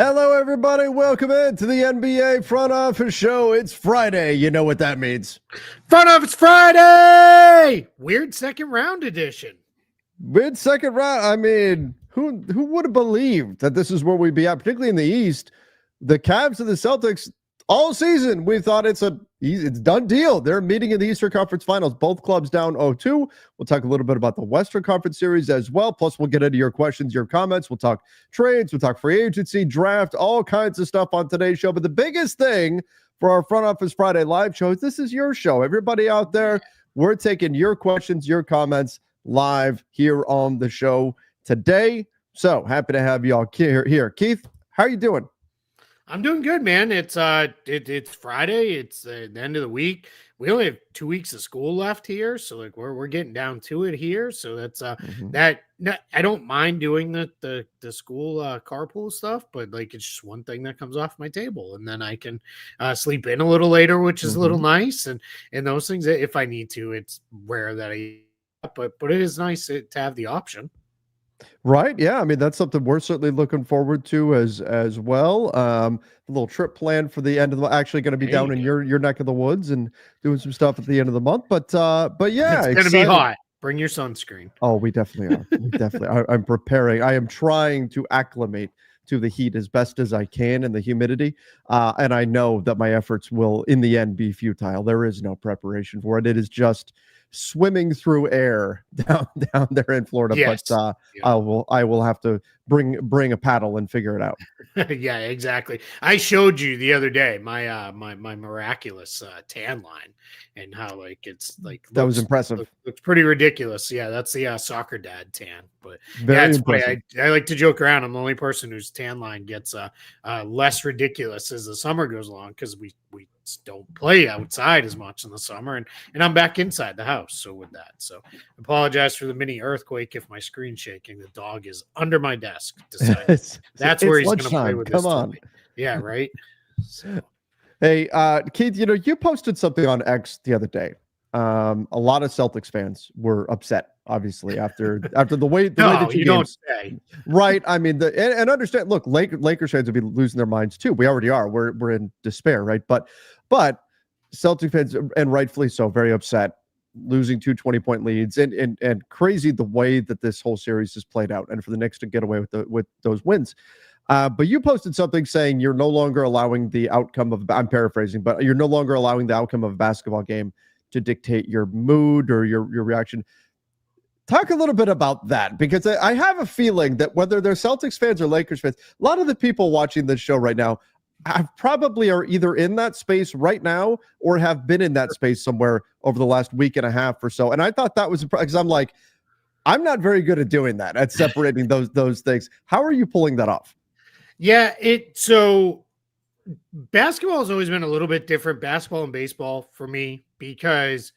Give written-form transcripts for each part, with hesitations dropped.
Hello, everybody. Welcome into the NBA Front Office Show. It's Friday. You know what that means. Front Office Friday! Weird second round edition. Mid-second round. I mean, who would have believed that this is where we'd be at, particularly in the East? The Cavs and the Celtics, all season, we thought it's done deal. They're meeting in the Eastern Conference Finals. Both clubs down 0-2. We'll talk a little bit about the Western Conference Series as well. Plus, we'll get into your questions, your comments. We'll talk trades. We'll talk free agency, draft, all kinds of stuff on today's show. But the biggest thing for our Front Office Friday live show is this is your show. Everybody out there, we're taking your questions, your comments live here on the show today. So happy to have y'all here. Keith, how are you doing? I'm doing good, man. It's Friday. It's the end of the week. We only have 2 weeks of school left here, so like we're getting down to it here. So that's I don't mind doing the school carpool stuff, but like it's just one thing that comes off my table, and then I can sleep in a little later, which is a little nice, and those things if I need to. It's rare that but it is nice to have the option. Right. Yeah. I mean, that's something we're certainly looking forward to as well. A little trip planned for the end of the actually going to be down in your neck of the woods and doing some stuff at the end of the month. But yeah, it's going to be hot. Bring your sunscreen. Oh, we definitely are. We definitely. I'm preparing. I am trying to acclimate to the heat as best as I can and the humidity. And I know that my efforts will in the end be futile. There is no preparation for it. It is just swimming through air down there in Florida. Yes. But I will have to bring a paddle and figure it out. Yeah, exactly. I showed you the other day my my miraculous tan line and how like it's like that was impressive. Looks pretty ridiculous. Yeah, that's the soccer dad tan. But very it's impressive. funny. I like to joke around. I'm the only person whose tan line gets less ridiculous as the summer goes along because we don't play outside as much in the summer, and I'm back inside the house. So with that, so apologize for the mini earthquake if my screen's shaking. The dog is under my desk. That's where he's going to play with. Come on, yeah, right. So. Hey, Keith, you posted something on X the other day. A lot of Celtics fans were upset, obviously, after the way that you don't say. Right. I mean, and understand. Look, Lakers fans would be losing their minds too. We already are. We're in despair, right? But Celtic fans, and rightfully so, very upset, losing 2 20-point leads, and crazy the way that this whole series has played out, and for the Knicks to get away with those wins. But you posted something saying you're no longer allowing the outcome of, I'm paraphrasing, but you're no longer allowing the outcome of a basketball game to dictate your mood or your reaction. Talk a little bit about that, because I have a feeling that whether they're Celtics fans or Lakers fans, a lot of the people watching this show right now probably are either in that space right now or have been in that space somewhere over the last week and a half or so. And I thought that was because I'm like, I'm not very good at doing that, at separating those things. How are you pulling that off? Yeah, so basketball has always been a little bit different, basketball and baseball for me, because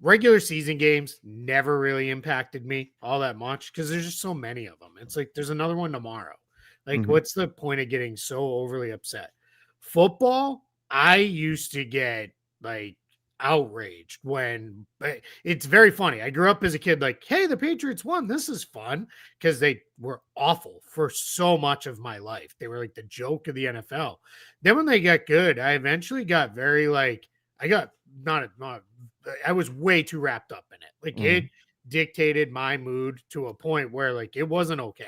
regular season games never really impacted me all that much because there's just so many of them. It's like there's another one tomorrow. Like, what's the point of getting so overly upset? Football, I used to get like outraged when it's very funny. I grew up as a kid like, hey, the Patriots won. This is fun, because they were awful for so much of my life. They were like the joke of the NFL. Then when they got good, I eventually got very like, I was way too wrapped up in it. Like it dictated my mood to a point where like it wasn't okay.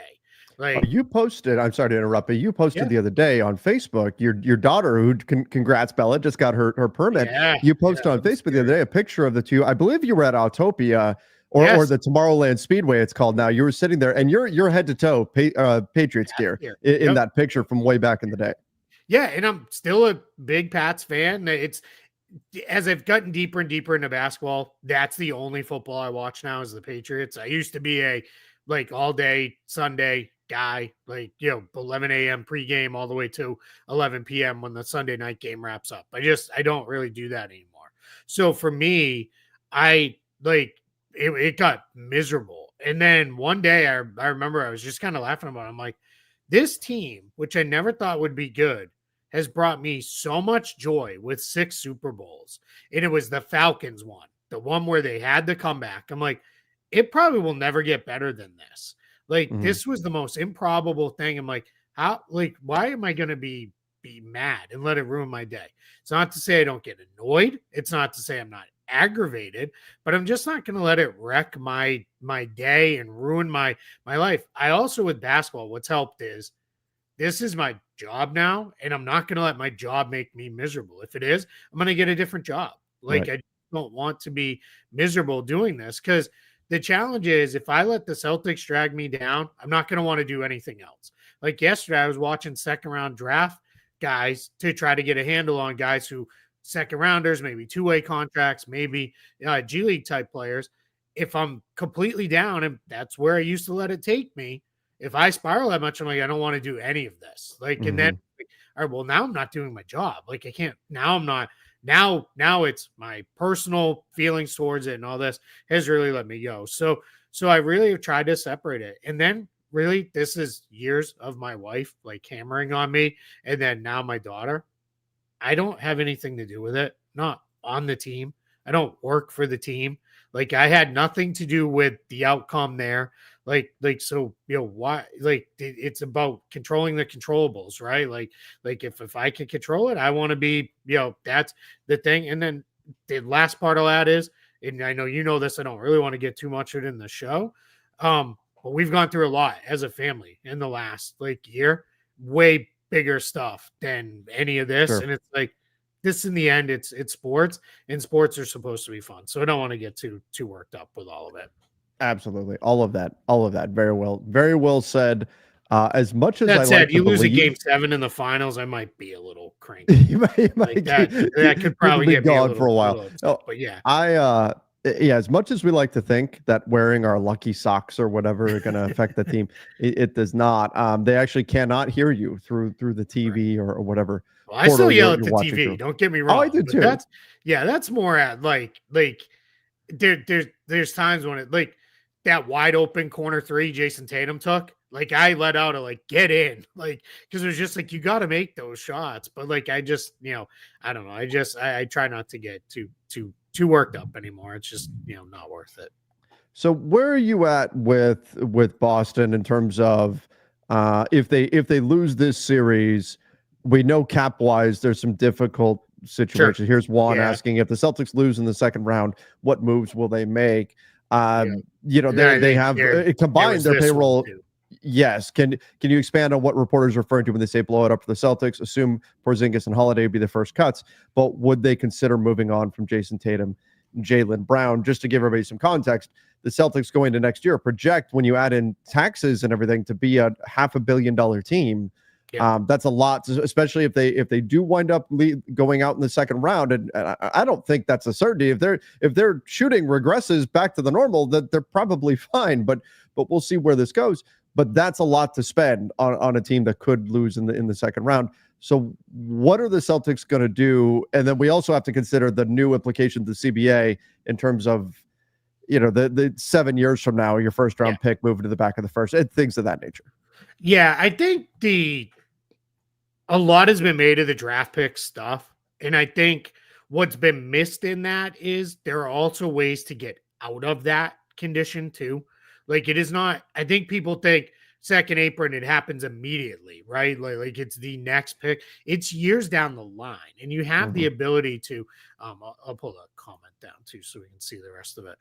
Like you posted, I'm sorry to interrupt, but you posted the other day on Facebook, your daughter, who congrats, Bella, just got her permit. Yeah, you posted on Facebook the other day a picture of the two. I believe you were at Autopia or the Tomorrowland Speedway, it's called now. You were sitting there and you're head to toe Patriots gear in that picture from way back in the day. Yeah, and I'm still a big Pats fan. It's as I've gotten deeper and deeper into basketball, that's the only football I watch now is the Patriots. I used to be a like all day Sunday guy, like 11 a.m. pregame all the way to 11 p.m. when the Sunday night game wraps up. I don't really do that anymore. So for me, I like it got miserable. And then one day I remember I was just kind of laughing about it. I'm like, this team, which I never thought would be good, has brought me so much joy with 6 Super Bowls. And it was the Falcons one, the one where they had the comeback. I'm like, it probably will never get better than this. Like, this was the most improbable thing. I'm like, why am I going to be mad and let it ruin my day? It's not to say I don't get annoyed. It's not to say I'm not aggravated, but I'm just not going to let it wreck my day and ruin my life. I also, with basketball, what's helped is this is my job now, and I'm not going to let my job make me miserable. If it is, I'm going to get a different job. Right. I don't want to be miserable doing this, because the challenge is, if I let the Celtics drag me down, I'm not going to want to do anything else. Like yesterday, I was watching second round draft guys to try to get a handle on guys who second rounders, maybe two-way contracts, maybe G League type players. If I'm completely down, and that's where I used to let it take me, if I spiral that much, I'm like, I don't want to do any of this. And then, all right, well, now I'm not doing my job. Like, I can't, now I'm not, now it's my personal feelings towards it, and all this has really let me go. So I really have tried to separate it. And then really, this is years of my wife like hammering on me, and then now my daughter. I don't have anything to do with it. Not on the team. I don't work for the team. Like, I had nothing to do with the outcome there. So, why, it's about controlling the controllables, right? Like if I can control it, I want to be, that's the thing. And then the last part of that is, and I know this, I don't really want to get too much of it in the show. But we've gone through a lot as a family in the last year, way bigger stuff than any of this. Sure. And it's like, this in the end, it's sports, and sports are supposed to be fun. So I don't want to get too worked up with all of it. Absolutely. All of that. Very well said. As much as that said, like, you lose a game 7 in the finals, I might be a little cranky. you might that could probably get gone me a for a while. But yeah, as much as we like to think that wearing our lucky socks or whatever are going to affect the team, it does not. They actually cannot hear you through the TV, right, or whatever. Well, I still yell at the TV. Through. Don't get me wrong. Oh, I do too. That's more at there's times when it that wide open corner 3 Jason Tatum took. I let out a get in, because it was just you got to make those shots. But I just, I don't know. I try not to get too worked up anymore. It's just, not worth it. So where are you at with Boston in terms of if they lose this series? We know cap wise there's some difficult situations. Sure. Here's Juan asking, if the Celtics lose in the second round, what moves will they make? They have combined their payroll. Yes. Can you expand on what reporters are referring to when they say blow it up for the Celtics? Assume Porzingis and Holiday would be the first cuts, but would they consider moving on from Jason Tatum, Jaylen Brown? Just to give everybody some context, the Celtics going to next year project, when you add in taxes and everything, to be a $500 million team. Yeah. That's a lot, especially if they do wind up going out in the second round. And I don't think that's a certainty. If their shooting regresses back to the normal, that they're probably fine. But we'll see where this goes. But that's a lot to spend on a team that could lose in the second round. So what are the Celtics going to do? And then we also have to consider the new implications of the CBA in terms of, the 7 years from now, your first round pick moving to the back of the first, and things of that nature. Yeah, I think a lot has been made of the draft pick stuff. And I think what's been missed in that is there are also ways to get out of that condition too. It is not, I think people think second apron, it happens immediately, right? Like it's the next pick. It's years down the line. And you have the ability to, I'll pull the comment down too, so we can see the rest of it.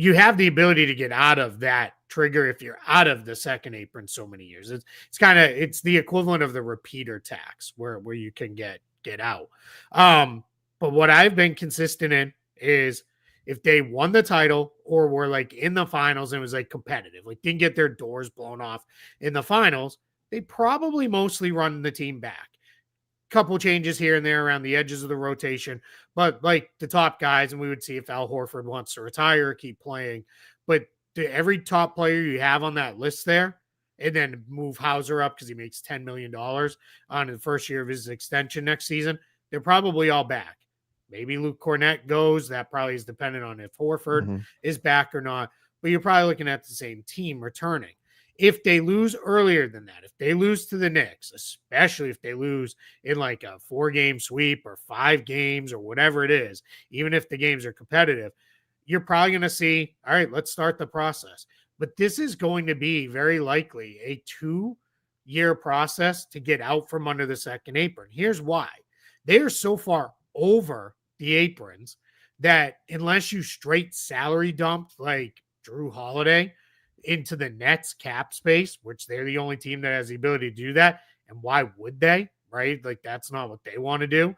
You have the ability to get out of that trigger if you're out of the second apron so many years. It's the equivalent of the repeater tax where you can get out. But what I've been consistent in is, if they won the title or were in the finals and was competitive, didn't get their doors blown off in the finals, they probably mostly run the team back. Couple changes here and there around the edges of the rotation, but the top guys, and we would see if Al Horford wants to retire or keep playing. But every top player you have on that list there, and then move Hauser up because he makes $10 million on the first year of his extension next season, they're probably all back. Maybe Luke Cornett goes. That probably is dependent on if Horford is back or not. But you're probably looking at the same team returning. If they lose earlier than that, if they lose to the Knicks, especially if they lose in a 4-game sweep or 5 games or whatever it is, even if the games are competitive, you're probably going to see, all right, let's start the process. But this is going to be very likely a 2 year process to get out from under the second apron. Here's why. They are so far over the aprons that unless you straight salary dump like Drew Holiday into the Nets cap space, which they're the only team that has the ability to do that, and why would they? Right? Like that's not what they want to do.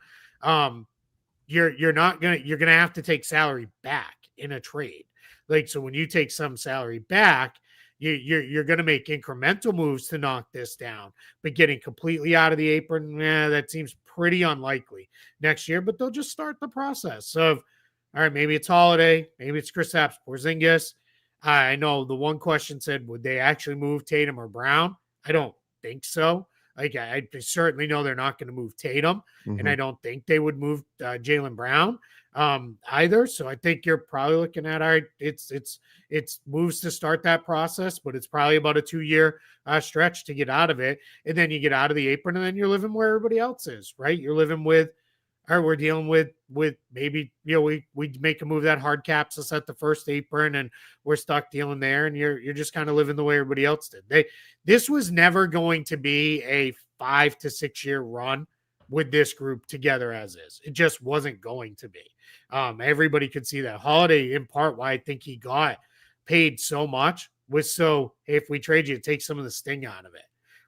You're gonna have to take salary back in a trade. Like so, when you take some salary back, you're gonna make incremental moves to knock this down. But getting completely out of the apron, that seems pretty unlikely next year. But they'll just start the process of, all right, maybe it's Holiday, maybe it's Kristaps Porzingis. I know the one question said, would they actually move Tatum or Brown? I don't think so. Like I certainly know they're not going to move Tatum, and I don't think they would move Jaylen Brown either. So I think you're probably looking at, all right, it's moves to start that process, but it's probably about a 2-year stretch to get out of it, and then you get out of the apron, and then you're living where everybody else is, right? You're living with, all right, we're dealing with maybe we make a move that hard caps us at the first apron, and we're stuck dealing there, and you're just kind of living the way everybody else did. This was never going to be a 5 to 6 year run with this group together as is. It just wasn't going to be. Everybody could see that. Holiday, in part, why I think he got paid so much was so, hey, if we trade you, take some of the sting out of it.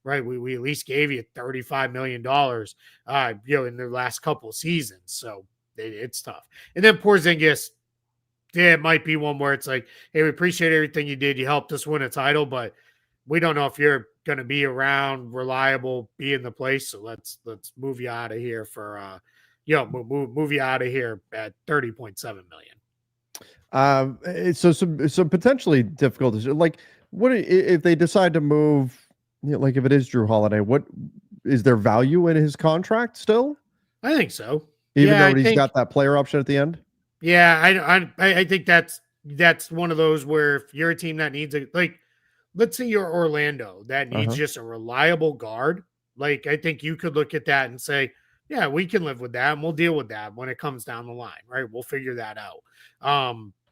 Right, we at least gave you $35 million, in the last couple of seasons. So it's tough. And then Porzingis, it might be one where it's like, hey, we appreciate everything you did. You helped us win a title, but we don't know if you're going to be around, reliable, be in the place. So let's move you out of here for, move you out of here at $30.7 million. So some potentially difficult. Like, what if they decide to move? Like if it is Drew Holiday, what is their value in his contract still? I think so. Even though he's got that player option at the end. Yeah, I think that's one of those where if you're a team that needs let's say you're Orlando that needs just a reliable guard. Like I think you could look at that and say, yeah, we can live with that, and we'll deal with that when it comes down the line, right? We'll figure that out.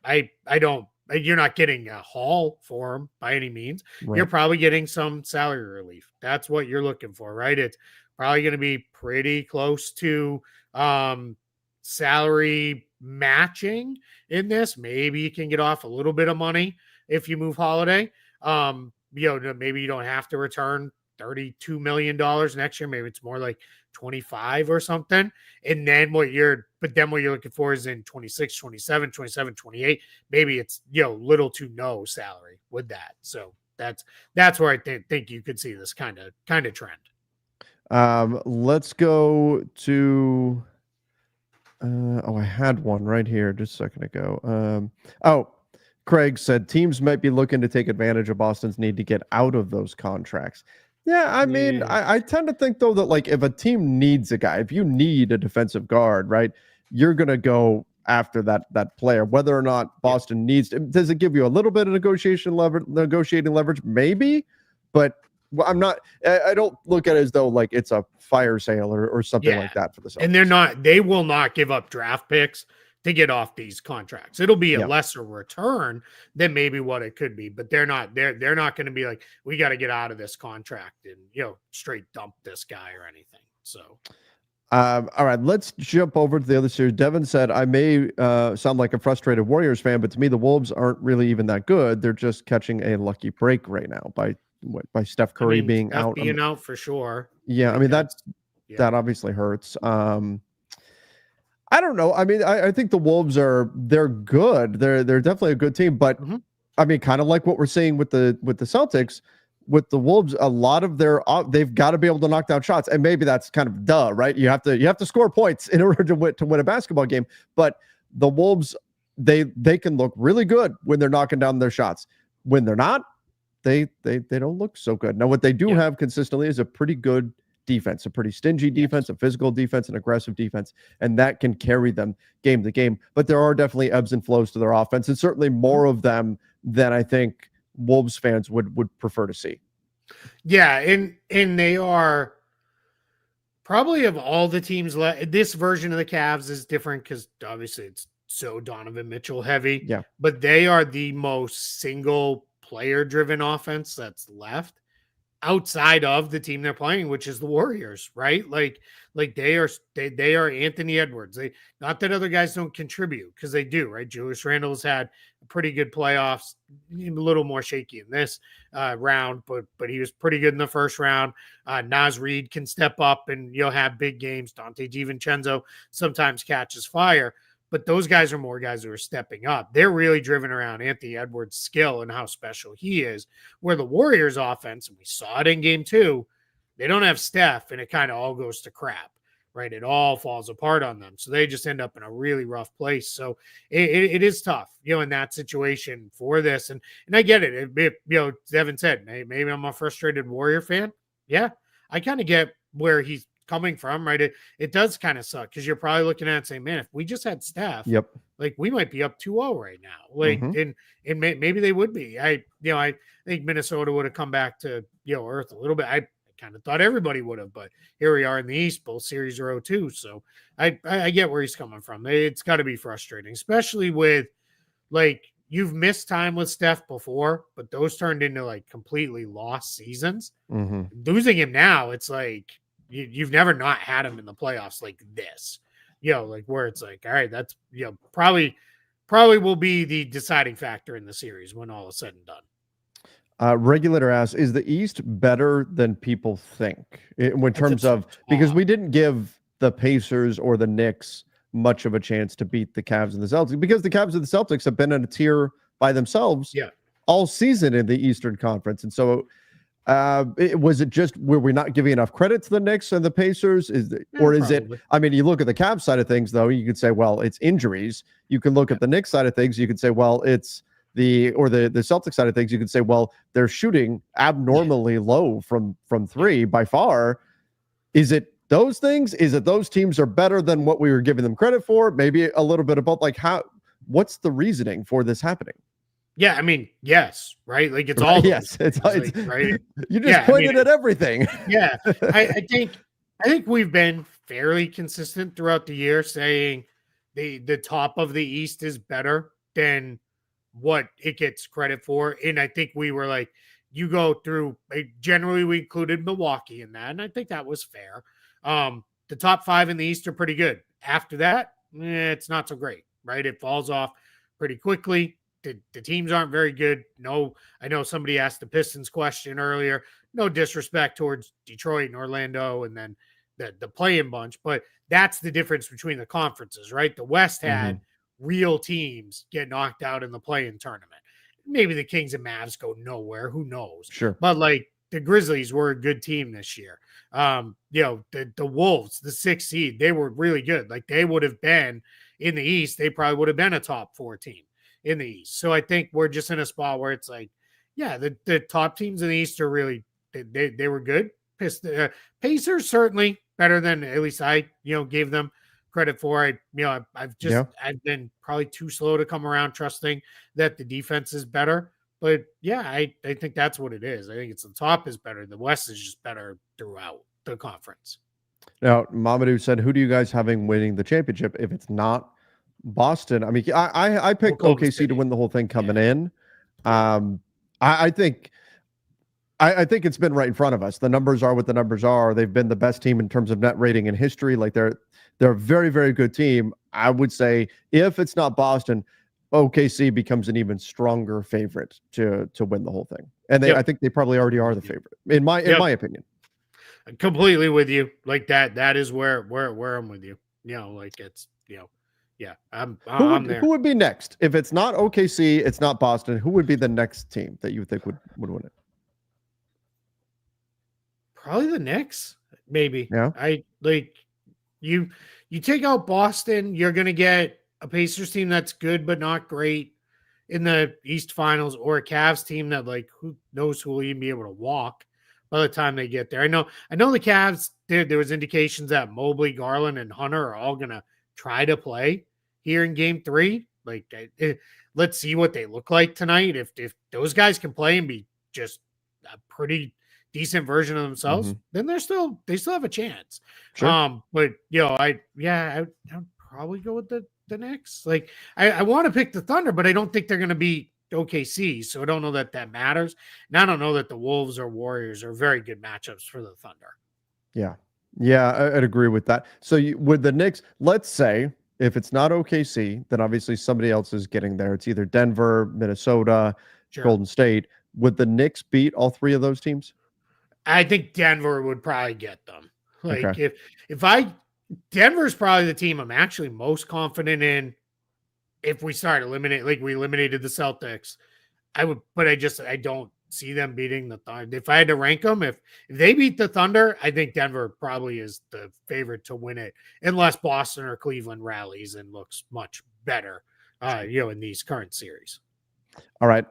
I don't. You're not getting a haul for him by any means. Right. You're probably getting some salary relief. That's what you're looking for, right? It's probably going to be pretty close to salary matching in this. Maybe you can get off a little bit of money if you move Holiday. Maybe you don't have to return $32 million next year. Maybe it's more like 25 or something. And then what you're looking for is in 26, 27, 28. Maybe it's, little to no salary with that. So that's where I think you could see this kind of trend. Let's go to, I had one right here just a second ago. Craig said teams might be looking to take advantage of Boston's need to get out of those contracts. Yeah, I mean, I tend to think, though, that like if a team needs a guy, if you need a defensive guard, right, you're going to go after that player, whether or not Boston needs to. Does it give you a little bit of negotiating leverage? Maybe, but I don't look at it as though like it's a fire sale or something like that for the Celtics. And they will not give up draft picks to get off these contracts. It'll be a lesser return than maybe what it could be, but they're not going to be like, we got to get out of this contract and, straight dump this guy or anything. So, all right, let's jump over to the other series. Devin said, I may sound like a frustrated Warriors fan, but to me, the Wolves aren't really even that good. They're just catching a lucky break right now by Steph Curry being out. Being out for sure. Yeah. I mean, that obviously hurts. I don't know. I mean, I think the Wolves they're good. They're definitely a good team, but I mean, kind of like what we're seeing with the Celtics, with the Wolves, a lot of they've got to be able to knock down shots, and maybe that's kind of right. You have to score points in order to win a basketball game. But the Wolves, they can look really good when they're knocking down their shots. When they're not, they don't look so good. Now, what they do have consistently is a pretty good defense, a pretty stingy defense, a physical defense, an aggressive defense, and that can carry them game to game. But there are definitely ebbs and flows to their offense, and certainly more of them than I think Wolves fans would prefer to see. Yeah, and they are probably of all the teams this version of the Cavs is different because obviously it's so Donovan Mitchell heavy. Yeah, but they are the most single player driven offense that's left. outside of the team they're playing, which is the Warriors, right? Like they are Anthony Edwards. They, not that other guys don't contribute, because they do, right? Julius Randle's had a pretty good playoffs, a little more shaky in this round, but he was pretty good in the first round. Naz Reid can step up and you'll have big games. Dante DiVincenzo sometimes catches fire. But those guys are more guys who are stepping up. They're really driven around Anthony Edwards' skill and how special he is. Where the Warriors' offense, and we saw it in game 2, they don't have Steph, and it kind of all goes to crap, right? It all falls apart on them. So they just end up in a really rough place. So it is tough, in that situation for this. And I get it. Devin said, hey, maybe I'm a frustrated Warrior fan. Yeah, I kind of get where he's coming from, right? It does kind of suck, because you're probably looking at it saying, man, if we just had Steph, like we might be up 2-0 right now. Like, and maybe they would be. I think Minnesota would have come back to, earth a little bit. I kind of thought everybody would have, but here we are in the East, both series are 0-2. So I get where he's coming from. It's got to be frustrating, especially with, like, you've missed time with Steph before, but those turned into like completely lost seasons. Losing him now, it's like, you've never not had him in the playoffs like this, like where it's like, all right, that's, probably will be the deciding factor in the series when all is said and done. Regulator asks, is the East better than people think in terms of, because we didn't give the Pacers or the Knicks much of a chance to beat the Cavs and the Celtics, because the Cavs and the Celtics have been in a tier by themselves all season in the Eastern Conference. And so was it just, were we not giving enough credit to the Knicks and the Pacers? Or is it, I mean, you look at the Cavs side of things, though, you could say, well, it's injuries. You can look at the Knicks side of things. You could say, well, it's the Celtics side of things. You could say, well, they're shooting abnormally low from 3 by far. Is it those things? Is it those teams are better than what we were giving them credit for? Maybe a little bit of both. Like, what's the reasoning for this happening? Yeah, I mean, yes, right? Like, it's all yes, it's like, right. You just pointed at everything. Yeah, I think we've been fairly consistent throughout the year, saying the top of the East is better than what it gets credit for. And I think we were like, you go through, generally we included Milwaukee in that, and I think that was fair. The top 5 in the East are pretty good. After that, it's not so great, right? It falls off pretty quickly. The teams aren't very good. No, I know somebody asked the Pistons question earlier. No disrespect towards Detroit and Orlando and then the play-in bunch, but that's the difference between the conferences, right? The West had real teams get knocked out in the play-in tournament. Maybe the Kings and Mavs go nowhere. Who knows? Sure. But like the Grizzlies were a good team this year. The Wolves, the 6th seed, they were really good. Like they would have been in the East. They probably would have been a top 4 team in the East. So I think we're just in a spot where it's like, yeah, the top teams in the East are really, they were good. Pacers certainly better than at least I, gave them credit for. I've been probably too slow to come around trusting that the defense is better. But yeah, I think that's what it is. I think it's the top is better. The West is just better throughout the conference. Now, Mamadou said, who do you guys having winning the championship if it's not Boston? I mean, I picked OKC to win the whole thing coming in. I think it's been right in front of us. The numbers are what the numbers are. They've been the best team in terms of net rating in history. Like they're a very, very good team. I would say if it's not Boston, OKC becomes an even stronger favorite to win the whole thing. And I think they probably already are the favorite in my opinion. I'm completely with you. Like that is where I'm with you. Like it's, yeah, I'm there. Who would be next? If it's not OKC, it's not Boston. Who would be the next team that you think would win it? Probably the Knicks, maybe. Yeah. I like you take out Boston, you're gonna get a Pacers team that's good but not great in the East Finals, or a Cavs team that like who knows who will even be able to walk by the time they get there. I know the Cavs, there was indications that Mobley, Garland, and Hunter are all gonna try to play here in game 3. Like, let's see what they look like tonight. If those guys can play and be just a pretty decent version of themselves, then they still have a chance. Sure. But I'd probably go with the Knicks. Like I want to pick the Thunder, but I don't think they're going to be OKC, so I don't know that that matters. And I don't know that the Wolves or Warriors are very good matchups for the Thunder. Yeah. Yeah, I'd agree with that. So with the Knicks, let's say if it's not OKC, then obviously somebody else is getting there. It's either Denver, Minnesota, Sure. Golden State. Would the Knicks beat all three of those teams? I think Denver would probably get them. Like Okay. if Denver's probably the team I'm actually most confident in if we start eliminate like we eliminated the Celtics. I don't see them beating the Thunder. If I had to rank them, if they beat the Thunder, I think Denver probably is the favorite to win it, unless Boston or Cleveland rallies and looks much better, in these current series. All right.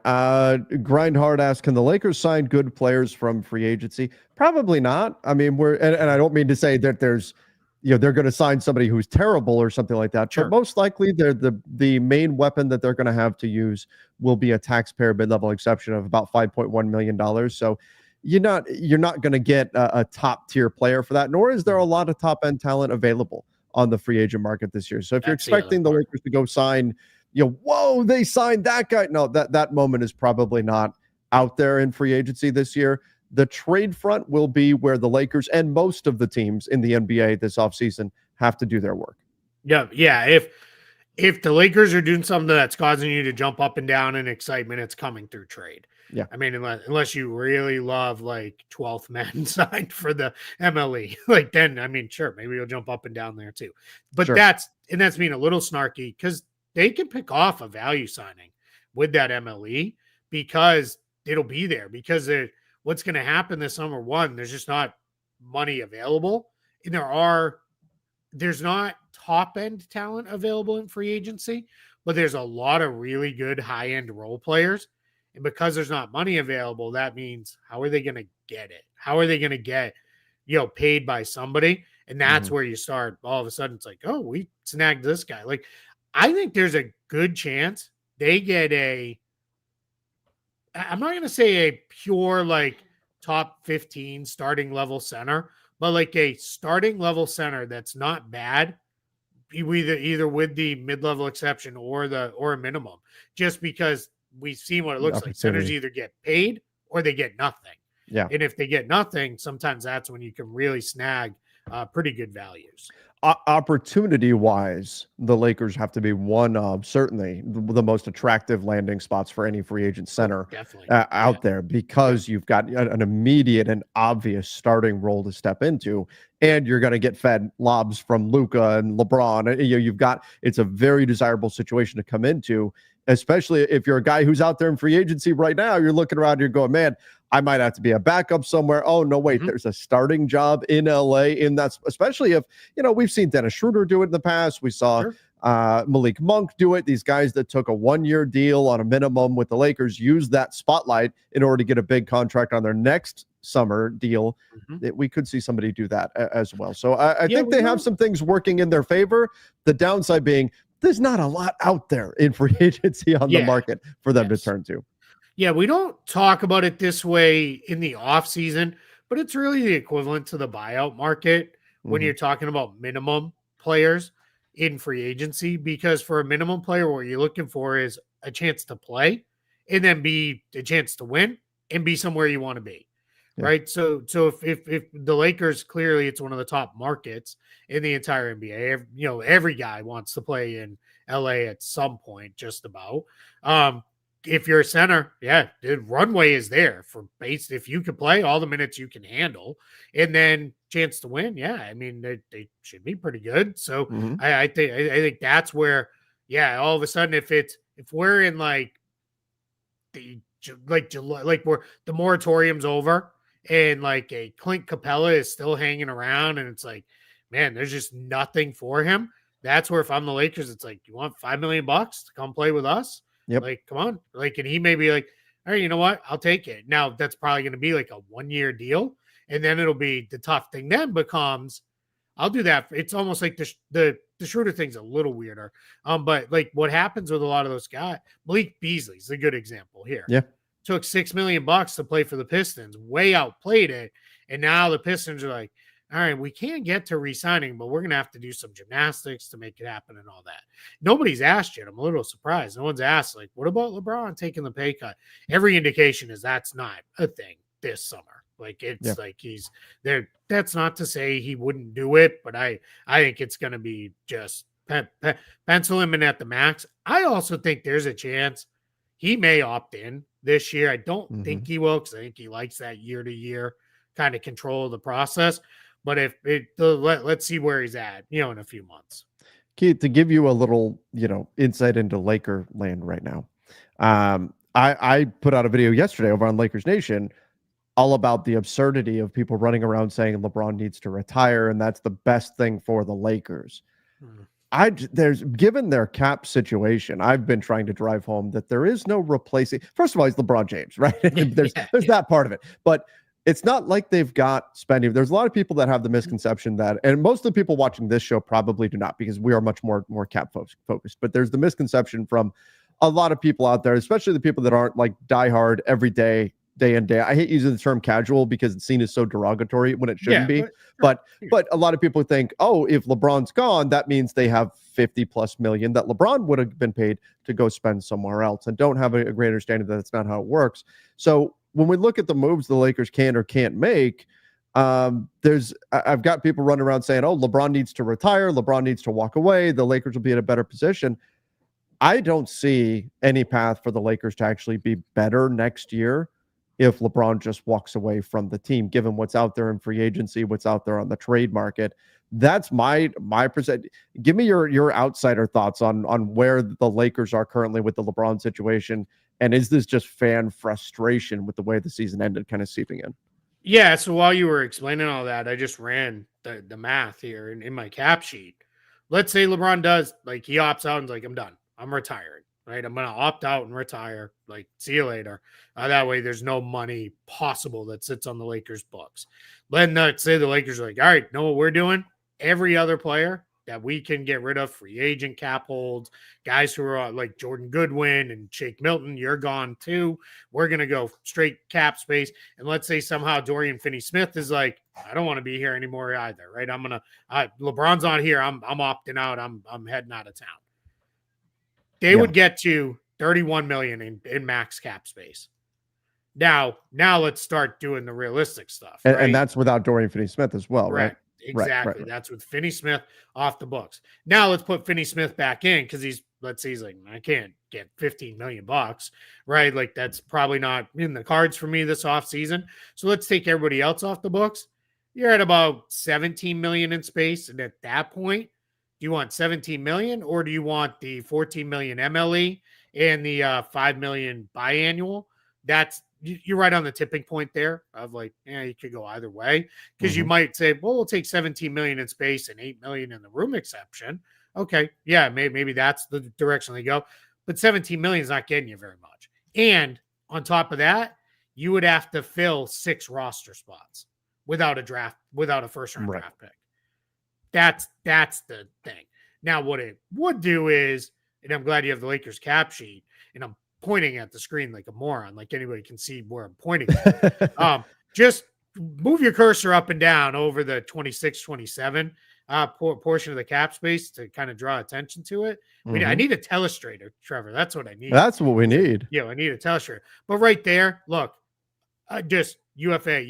Grindhard asks, can the Lakers sign good players from free agency? Probably not. I mean, and I don't mean to say that there's, they're going to sign somebody who's terrible or something like that. Sure. But most likely, the main weapon that they're going to have to use will be a taxpayer mid-level exception of about $5.1 million. So you're not going to get a top tier player for that, nor is there a lot of top end talent available on the free agent market this year. So if you're expecting the Lakers to go sign, whoa, they signed that guy. No, that moment is probably not out there in free agency this year. The trade front will be where the Lakers and most of the teams in the NBA this offseason have to do their work. Yeah. If the Lakers are doing something that's causing you to jump up and down in excitement, it's coming through trade. Yeah. I mean, unless you really love like 12th men signed for the MLE, like then, I mean, sure, maybe you'll jump up and down there too. But sure. that's being a little snarky because they can pick off a value signing with that MLE because it'll be there because what's going to happen this summer, one, there's just not money available. And there's not top end talent available in free agency, but there's a lot of really good high end role players. And because there's not money available, that means how are they going to get it? How are they going to get, paid by somebody? And that's where you start. All of a sudden, it's like, oh, we snagged this guy. Like, I think there's a good chance they get I'm not going to say a pure like top 15 starting level center, but like a starting level center that's not bad, either with the mid-level exception or a minimum, just because we've seen what it looks like. Centers either get paid or they get nothing. Yeah. And if they get nothing, sometimes that's when you can really snag pretty good values. Opportunity wise, the Lakers have to be one of certainly the most attractive landing spots for any free agent center out there because you've got an immediate and obvious starting role to step into, and you're going to get fed lobs from Luka and LeBron. It's a very desirable situation to come into, especially if you're a guy who's out there in free agency right now. You're looking around, you're going, man, I might have to be a backup somewhere. Oh, no, wait, there's a starting job in LA. And that's especially if, we've seen Dennis Schroeder do it in the past. We saw Malik Monk do it. These guys that took a 1-year deal on a minimum with the Lakers used that spotlight in order to get a big contract on their next summer deal. We could see somebody do that as well. So I think they have some things working in their favor. The downside being there's not a lot out there in free agency on the market for them to turn to. Yeah, we don't talk about it this way in the off season, but it's really the equivalent to the buyout market when you're talking about minimum players in free agency, because for a minimum player, what you're looking for is a chance to play and then be a chance to win and be somewhere you want to be. Yeah. Right. So if the Lakers, clearly it's one of the top markets in the entire NBA, every guy wants to play in LA at some point, just about. If you're a center, the runway is there for base. If you can play all the minutes you can handle and then chance to win. I mean, they should be pretty good. So I think that's where, all of a sudden, if we're in like July, like where the moratorium's over and like a Clint Capella is still hanging around and it's like, man, there's just nothing for him. That's where if I'm the Lakers, it's like, you want $5 million to come play with us? Yep. Like, come on. Like, and he may be like, all right, you know what? I'll take it. Now that's probably going to be like a 1-year deal. And then it'll be the tough thing then becomes, I'll do that. It's almost like the Schroeder thing's a little weirder. But like what happens with a lot of those guys, Malik Beasley's a good example here. Yeah. Took $6 million to play for the Pistons, way outplayed it. And now the Pistons are like, all right, we can get to re-signing, but we're going to have to do some gymnastics to make it happen and all that. Nobody's asked yet. I'm a little surprised. No one's asked, like, what about LeBron taking the pay cut? Every indication is that's not a thing this summer. Like, it's like he's there. That's not to say he wouldn't do it, but I think it's going to be just pencil him in at the max. I also think there's a chance he may opt in this year. I don't think he will, because I think he likes that year-to-year kind of control of the process. But let's see where he's at, in a few months. Keith, to give you a little, insight into Laker land right now. I put out a video yesterday over on Lakers Nation all about the absurdity of people running around saying LeBron needs to retire and that's the best thing for the Lakers. Given their cap situation, I've been trying to drive home that there is no replacing. First of all, he's LeBron James, right? there's that part of it, but it's not like they've got spending. There's a lot of people that have the misconception that, and most of the people watching this show probably do not, because we are much more cap focused. But there's the misconception from a lot of people out there, especially the people that aren't like diehard every day in, day. I hate using the term casual because it's seen as so derogatory when it shouldn't be. But a lot of people think, oh, if LeBron's gone, that means they have 50+ million that LeBron would have been paid to go spend somewhere else, and don't have a great understanding that that's not how it works. So when we look at the moves the Lakers can or can't make, I've got people running around saying, oh, LeBron needs to retire, LeBron needs to walk away, the Lakers will be in a better position. I don't see any path for the Lakers to actually be better next year if LeBron just walks away from the team, given what's out there in free agency, what's out there on the trade market. That's my percent. Give me your outsider thoughts on where the Lakers are currently with the LeBron situation. And is this just fan frustration with the way the season ended kind of seeping in? Yeah, so while you were explaining all that, I just ran the math here in my cap sheet. Let's say LeBron does, like, he opts out and is like, I'm done. I'm retiring, right? I'm going to opt out and retire. Like, see you later. That way there's no money possible that sits on the Lakers' books. Then let's say the Lakers are like, all right, know what we're doing? Every other player that we can get rid of, free agent cap holds, guys who are like Jordan Goodwin and Shake Milton, you're gone too. We're going to go straight cap space. And let's say somehow Dorian Finney-Smith is like, I don't want to be here anymore either, right? LeBron's on here. I'm opting out. I'm heading out of town. They would get to 31 million in max cap space. Now let's start doing the realistic stuff. Right? And that's without Dorian Finney-Smith as well, right? Exactly. Right. That's with Finney-Smith off the books. Now let's put Finney-Smith back in, because he's like, I can't get 15 million bucks, right? Like, that's probably not in the cards for me this offseason. So let's take everybody else off the books. You're at about 17 million in space. And at that point, do you want 17 million, or do you want the 14 million MLE and the 5 million biannual? You're right on the tipping point there of like, you could go either way, because you might say, well, we'll take 17 million in space and 8 million in the room exception. Okay. Yeah. Maybe that's the direction they go, but 17 million is not getting you very much. And on top of that, you would have to fill 6 roster spots without a first round draft pick. That's the thing. Now, what it would do is, and I'm glad you have the Lakers cap sheet, and I'm pointing at the screen like a moron, like anybody can see where I'm pointing at. Just move your cursor up and down over the 26, 27 portion of the cap space to kind of draw attention to it. I mean, I need a telestrator, Trevor. That's what I need. That's what we need. Yeah, I need a telestrator. But right there, look, just UFA.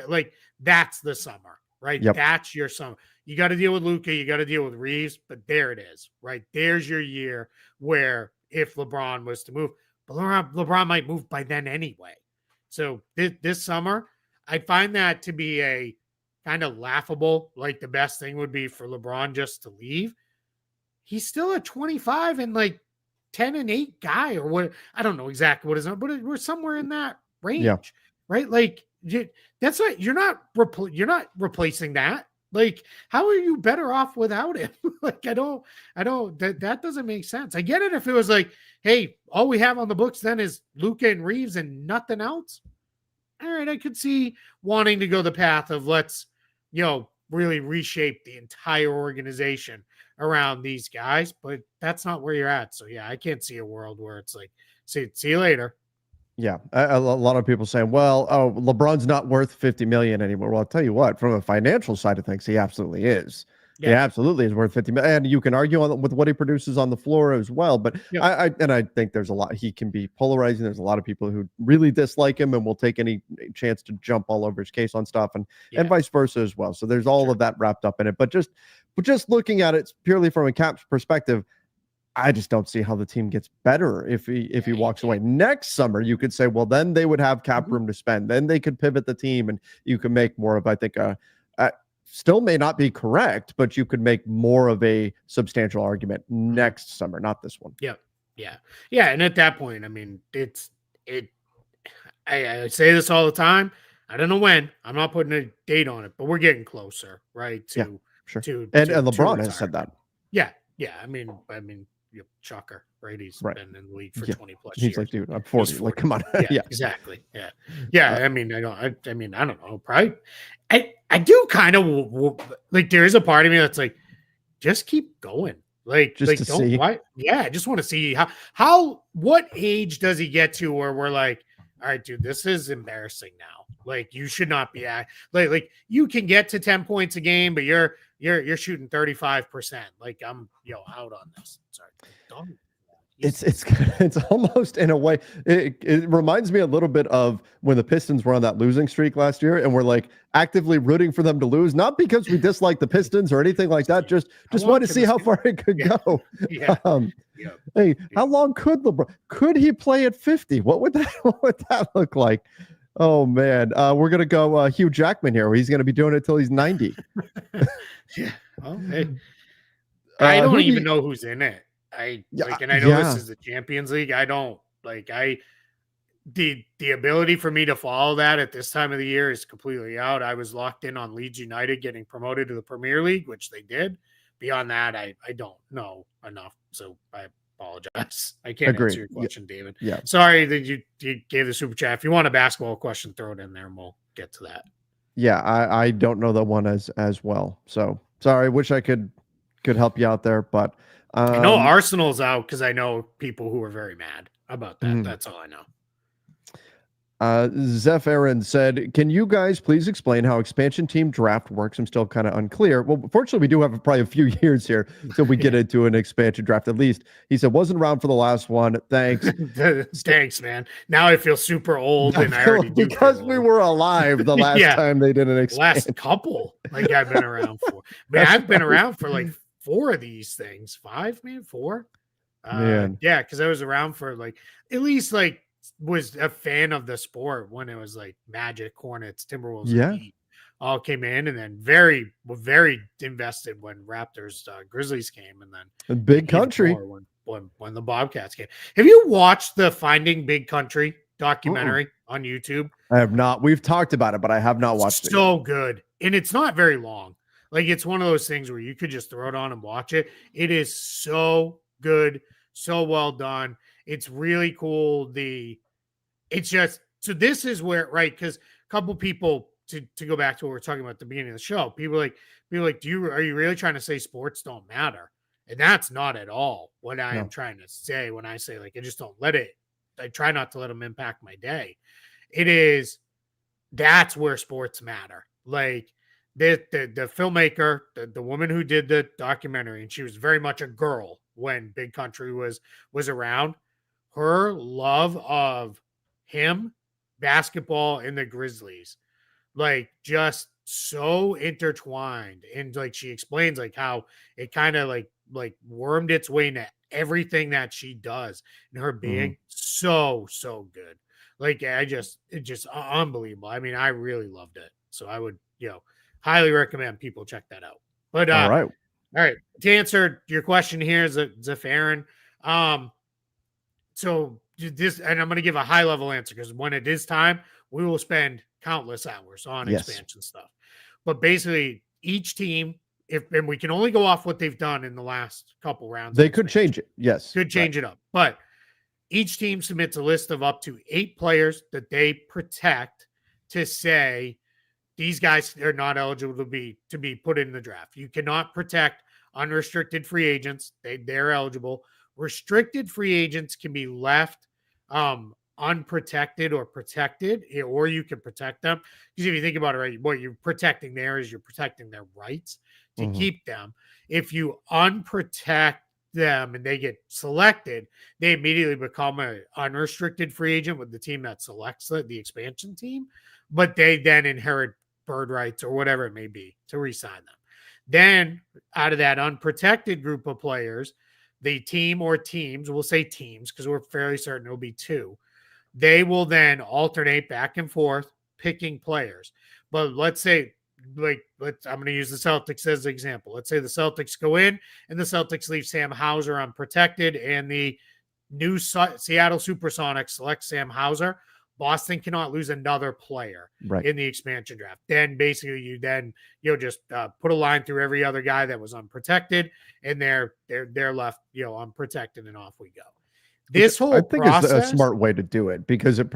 Like, that's the summer, right? Yep. That's your summer. You got to deal with Luka. You got to deal with Reeves. But there it is, right? There's your year where, if LeBron was to move, but LeBron might move by then anyway. So this summer, I find that to be a kind of laughable. Like, the best thing would be for LeBron just to leave. He's still a 25 and like 10-8 guy, or what? I don't know exactly what his number, but we're somewhere in that range, right? Like, that's what you're not replacing that. Like, how are you better off without him? Like, I don't, that doesn't make sense. I get it if it was like, hey, all we have on the books then is Luka and Reeves and nothing else. All right, I could see wanting to go the path of let's, really reshape the entire organization around these guys, but that's not where you're at. So yeah, I can't see a world where it's like, see you later. Yeah, a lot of people saying, "Well, oh, LeBron's not worth 50 million anymore." Well, I'll tell you what, from a financial side of things, he absolutely is. He Yeah. absolutely is worth 50 million, and you can argue with what he produces on the floor as well. But Yep. I think there's a lot he can be polarizing. There's a lot of people who really dislike him and will take any chance to jump all over his case on stuff, and Yeah. vice versa as well. So there's all Sure. of that wrapped up in it. But just looking at it purely from a Caps perspective, I just don't see how the team gets better if he Yeah, you walks away. can't. Next summer, you could say, well, then they would have cap Mhm. room to spend. Then they could pivot the team, and you can make more of, I think, still may not be correct, but you could make more of a substantial argument Mhm. next summer, not this one. Yep. Yeah. Yeah. And at that point, I mean, it. I say this all the time. I don't know when. I'm not putting a date on it, but we're getting closer, right? Yeah, sure. To And to LeBron has said retirement. that. Yeah. Yeah. You Chucker, right? He's Right. been in the league for Yeah. 20 plus He's like, years. dude, I'm He's 40. Like, 40. come on. Yeah, Yeah. exactly. Yeah. Uh, Yeah. I mean, I don't know. Probably I do kind of like there is a part of me that's like, just keep going. just to Don't see. why? Yeah, I just want to see how what age does he get to where we're like, all right, dude, this is embarrassing now. Like you should not be like you can get to 10 points a game, but you're shooting 35%. Like I'm out on this. Sorry. Don't It's it's almost in a way it reminds me a little bit of when the Pistons were on that losing streak last year and we're like actively rooting for them to lose, not because we dislike the Pistons or anything like that, how just long wanted to can see this how go? far it could Yeah, go. yeah, Um, yeah, hey, yeah. how long could he play at 50? What would that what would that look like? Oh man, we're gonna go Hugh Jackman here. He's gonna be doing it till he's 90. Yeah. Well, hey, I don't Who do even you? know who's in it. Yeah, And I know this yeah, is the Champions League. I don't like the ability for me to follow that at this time of the year is completely out. I was locked in on Leeds United getting promoted to the Premier League, which they did. Beyond that, I don't know enough. So I apologize. I can't answer agreed. your Yeah, question, David. yeah. Sorry that you gave the super chat. If you want a basketball question, throw it in there and we'll get to that. Yeah, I don't know that one as well. So sorry. Wish I could help you out there, but I know um, Arsenal's out because I know people who are very mad about that. mhm. That's all I know. Zeph Aaron said, "Can you guys please explain how expansion team draft works? I'm still kind of unclear." Well, fortunately, we do have probably a few years here till we get Yeah. into an expansion draft. At least he said wasn't around for the last one. Thanks. Thanks, man. Now I feel super old, I and I feel already do feel because we old. were alive the last Yeah, time they did an last expansion. couple like I've been around for. Man, That's I've been right, around for like 4 of these things. 5, man, 4. man. Yeah, because I was around for like at least like was a fan of the sport when it was like Magic, Hornets, Timberwolves, and Yeah, Heat all came in, and then very invested when Raptors, Grizzlies came, and a then big even country. more when the Bobcats came. Have you watched the Finding Big Country Mm-mm. documentary on YouTube? I have not. We've talked about it, but I have not watched it yet. So good. And it's not very long. Like it's one of those things where you could just throw it on and watch it. It is so good, so well done. It's really cool. It's just so this is where right because a couple people to go back to what we are talking about at the beginning of the show. People like, are you really trying to say sports don't matter? And that's not at all what I am No. trying to say when I say like I just don't let it. I try not to let them impact my day. It is that's where sports matter. Like the filmmaker, the woman who did the documentary, and she was very much a girl when Big Country was around. Her love of him, basketball, and the Grizzlies, like just so intertwined. And like she explains like how it kind of like wormed its way into everything that she does and her Mhm. being so good. Like it just unbelievable. I mean, I really loved it. So I would, highly recommend people check that out. But All right. all right, to answer your question here, Zafarin, um, so this, and I'm going to give a high level answer because when it is time, we will spend countless hours on Yes. expansion stuff. But basically, each team, and we can only go off what they've done in the last couple rounds. They could change it. Yes. Could Right. change it up, but each team submits a list of up to 8 players that they protect to say these guys are not eligible to be put in the draft. You cannot protect unrestricted free agents. They're eligible. Restricted free agents can be left unprotected or protected, or you can protect them. Because if you think about it, right, what you're protecting there is you're protecting their rights to keep them. If you unprotect them and they get selected, they immediately become an unrestricted free agent with the team that selects the expansion team, but they then inherit bird rights or whatever it may be to re-sign them. Then out of that unprotected group of players, the team or teams, we'll say teams because we're fairly certain it'll be two, they will then alternate back and forth picking players. But let's say, I'm going to use the Celtics as an example. Let's say the Celtics go in and the Celtics leave Sam Hauser unprotected, and the new Seattle Supersonics select Sam Hauser. Boston cannot lose another player in the expansion draft. Then basically you'll just put a line through every other guy that was unprotected, and they're left unprotected, and off we go. This whole process, is a smart way to do it because it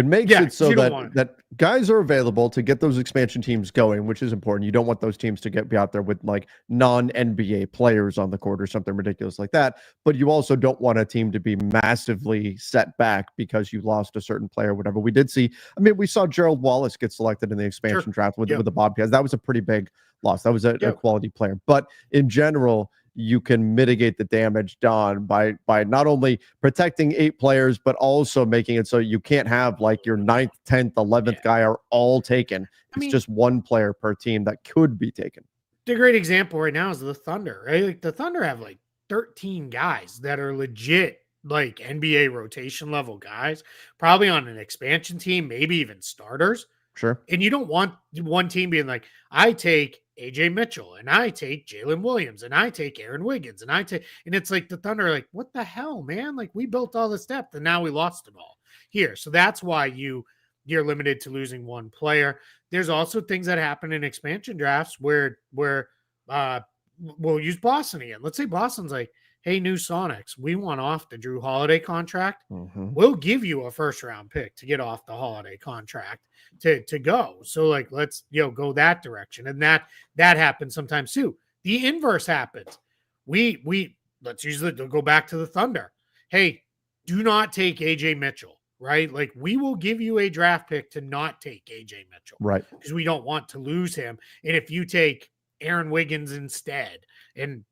makes it so that guys are available to get those expansion teams going, which is important. You don't want those teams to be out there with like non-NBA players on the court or something ridiculous like that. But you also don't want a team to be massively set back because you lost a certain player or whatever. We did see, we saw Gerald Wallace get selected in the expansion draft with the Bobcats. That was a pretty big loss. That was a quality player. But in general, you can mitigate the damage done by not only protecting 8 players, but also making it so you can't have like your 9th, 10th, 11th guy are all taken. It's just one player per team that could be taken. The great example right now is the Thunder, right? Like the Thunder have like 13 guys that are legit like NBA rotation level guys, probably on an expansion team, maybe even starters. Sure. And you don't want one team being like, I take AJ Mitchell and I take Jalen Williams and I take Aaron Wiggins and it's like the Thunder are like, what the hell, man? Like we built all this depth and now we lost it all here. So that's why you're limited to losing one player. There's also things that happen in expansion drafts where we'll use Boston again. Let's say Boston's like, hey, new Sonics, we want off the Drew Holiday contract. We'll give you a first round pick to get off the Holiday contract to go. So like, let's, go that direction. And that happens sometimes too. The inverse happens. Let's go back to the Thunder. Hey, do not take AJ Mitchell, right? Like we will give you a draft pick to not take AJ Mitchell, right? Because we don't want to lose him. And if you take Aaron Wiggins instead, and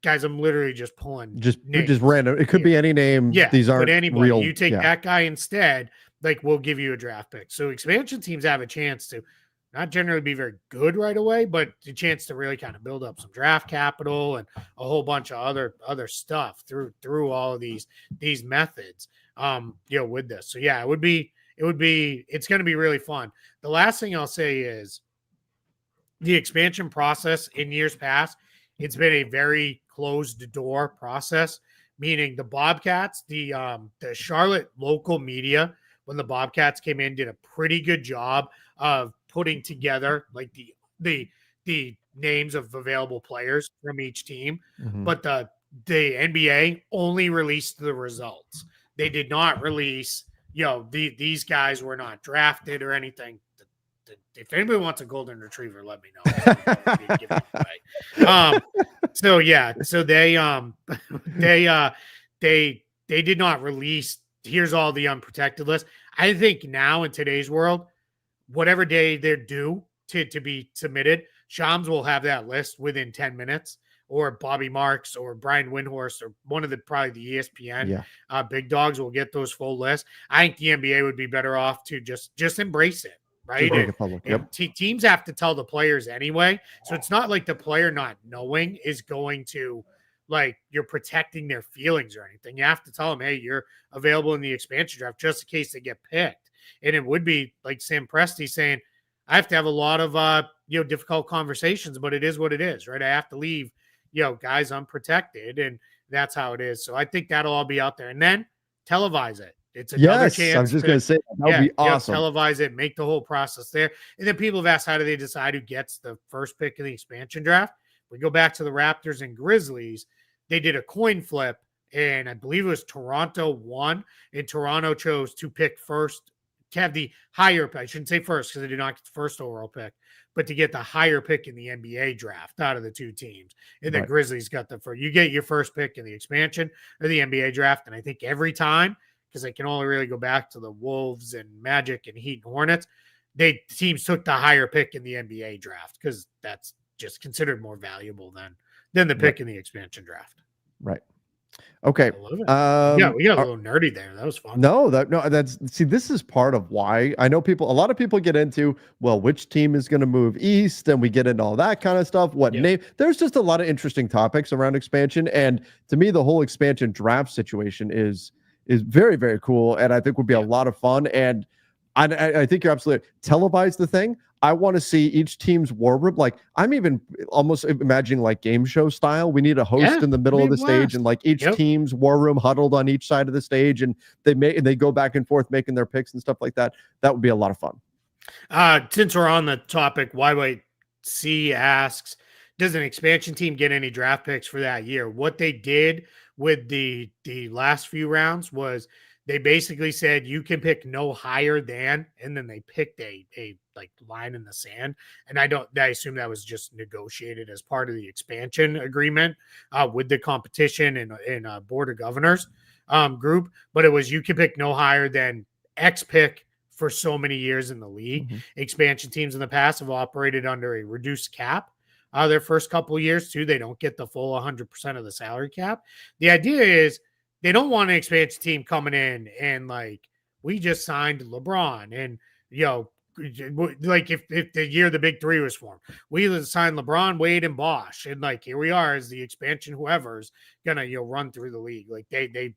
guys, I'm literally just pulling just random. It could be any name. Yeah, these aren't anybody. real. You take that guy instead, like we'll give you a draft pick. So expansion teams have a chance to not generally be very good right away, but a chance to really kind of build up some draft capital and a whole bunch of other stuff through all of these methods. With this. So yeah, it's going to be really fun. The last thing I'll say is the expansion process in years past, it's been a very closed door process, meaning the Bobcats, the Charlotte local media, when the Bobcats came in, did a pretty good job of putting together like the names of available players from each team. But the NBA only released the results. They did not release, these guys were not drafted or anything. If anybody wants a golden retriever, let me know. So they did not release. Here's all the unprotected list. I think now in today's world, whatever day they're due to be submitted, Shams will have that list within 10 minutes, or Bobby Marks or Brian Windhorst or one of probably the ESPN big dogs will get those full lists. I think the NBA would be better off to just embrace it. Right. Teams have to tell the players anyway. So it's not like the player not knowing is going to like you're protecting their feelings or anything. You have to tell them, hey, you're available in the expansion draft just in case they get picked. And it would be like Sam Presti saying, I have to have a lot of difficult conversations, but it is what it is, right? I have to leave, guys unprotected, and that's how it is. So I think that'll all be out there. And then televise it. It's another chance. I was just going to say that would be awesome. Televise it, make the whole process there. And then people have asked, how do they decide who gets the first pick in the expansion draft? We go back to the Raptors and Grizzlies. They did a coin flip, and I believe it was Toronto won, and Toronto chose to pick first, to have the higher pick. I shouldn't say first because they did not get the first overall pick, but to get the higher pick in the NBA draft out of the two teams. And the Grizzlies got the first. You get your first pick in the expansion or the NBA draft, and I think every time because they can only really go back to the Wolves and Magic and Heat and Hornets. Teams took the higher pick in the NBA draft because that's just considered more valuable than the pick in the expansion draft. Right. Okay. We got a little nerdy there. That was fun. This is part of why I know a lot of people get into, well, which team is going to move east, and we get into all that kind of stuff. There's just a lot of interesting topics around expansion. And to me, the whole expansion draft situation is very, very cool. And I think would be a lot of fun. And I think you're absolutely televise the thing. I want to see each team's war room. Like, I'm even almost imagining like game show style. We need a host in the middle of the stage, and like each team's war room huddled on each side of the stage, and they go back and forth making their picks and stuff like that. That would be a lot of fun. Since we're on the topic, YYC asks, does an expansion team get any draft picks for that year? What they did with the last few rounds was they basically said you can pick no higher than, and then they picked a like line in the sand. And I assume that was just negotiated as part of the expansion agreement with the competition and board of governors group. But it was, you can pick no higher than X pick for so many years in the league. Mm-hmm. Expansion teams in the past have operated under a reduced cap. Their first couple of years too, they don't get the full 100% of the salary cap. The idea is they don't want an expansion team coming in and like, we just signed LeBron and, like if the year the big three was formed, we signed LeBron, Wade, and Bosh, and like here we are as the expansion, whoever's gonna run through the league. Like they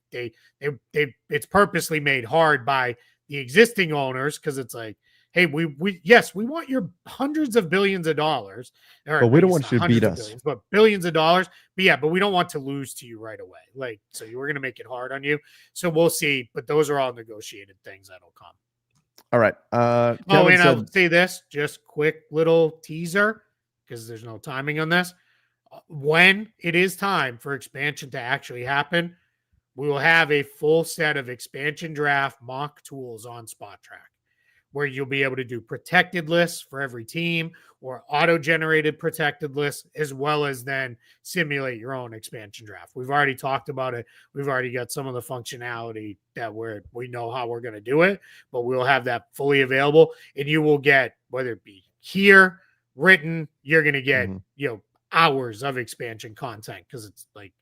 it's purposely made hard by the existing owners because it's like, hey, we want your hundreds of billions of dollars, but we don't want you to beat us, but billions of dollars. But we don't want to lose to you right away. Like, so you were going to make it hard on you. So we'll see. But those are all negotiated things that'll come. All right. I'll say this, just quick little teaser because there's no timing on this. When it is time for expansion to actually happen, we will have a full set of expansion draft mock tools on Spot Track, where you'll be able to do protected lists for every team or auto-generated protected lists, as well as then simulate your own expansion draft. We've already talked about it. We've already got some of the functionality that we know how we're going to do it, but we'll have that fully available, and you will get, whether it be here, written, you're going to get, hours of expansion content because it's like,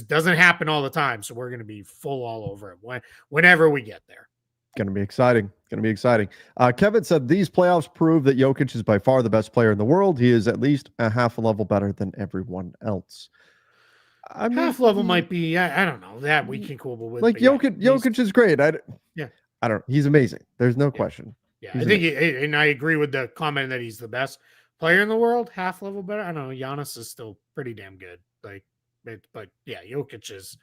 doesn't happen all the time. So we're going to be full all over it whenever we get there. Going to be exciting. Kevin said these playoffs prove that Jokic is by far the best player in the world. He is at least a half a level better than everyone else. Half level might be, I don't know, that we can quibble with. Like Jokic is great. I don't. He's amazing. There's no question. Yeah, I think, and I agree with the comment that he's the best player in the world. Half level better. I don't know. Giannis is still pretty damn good. But yeah, Jokic is.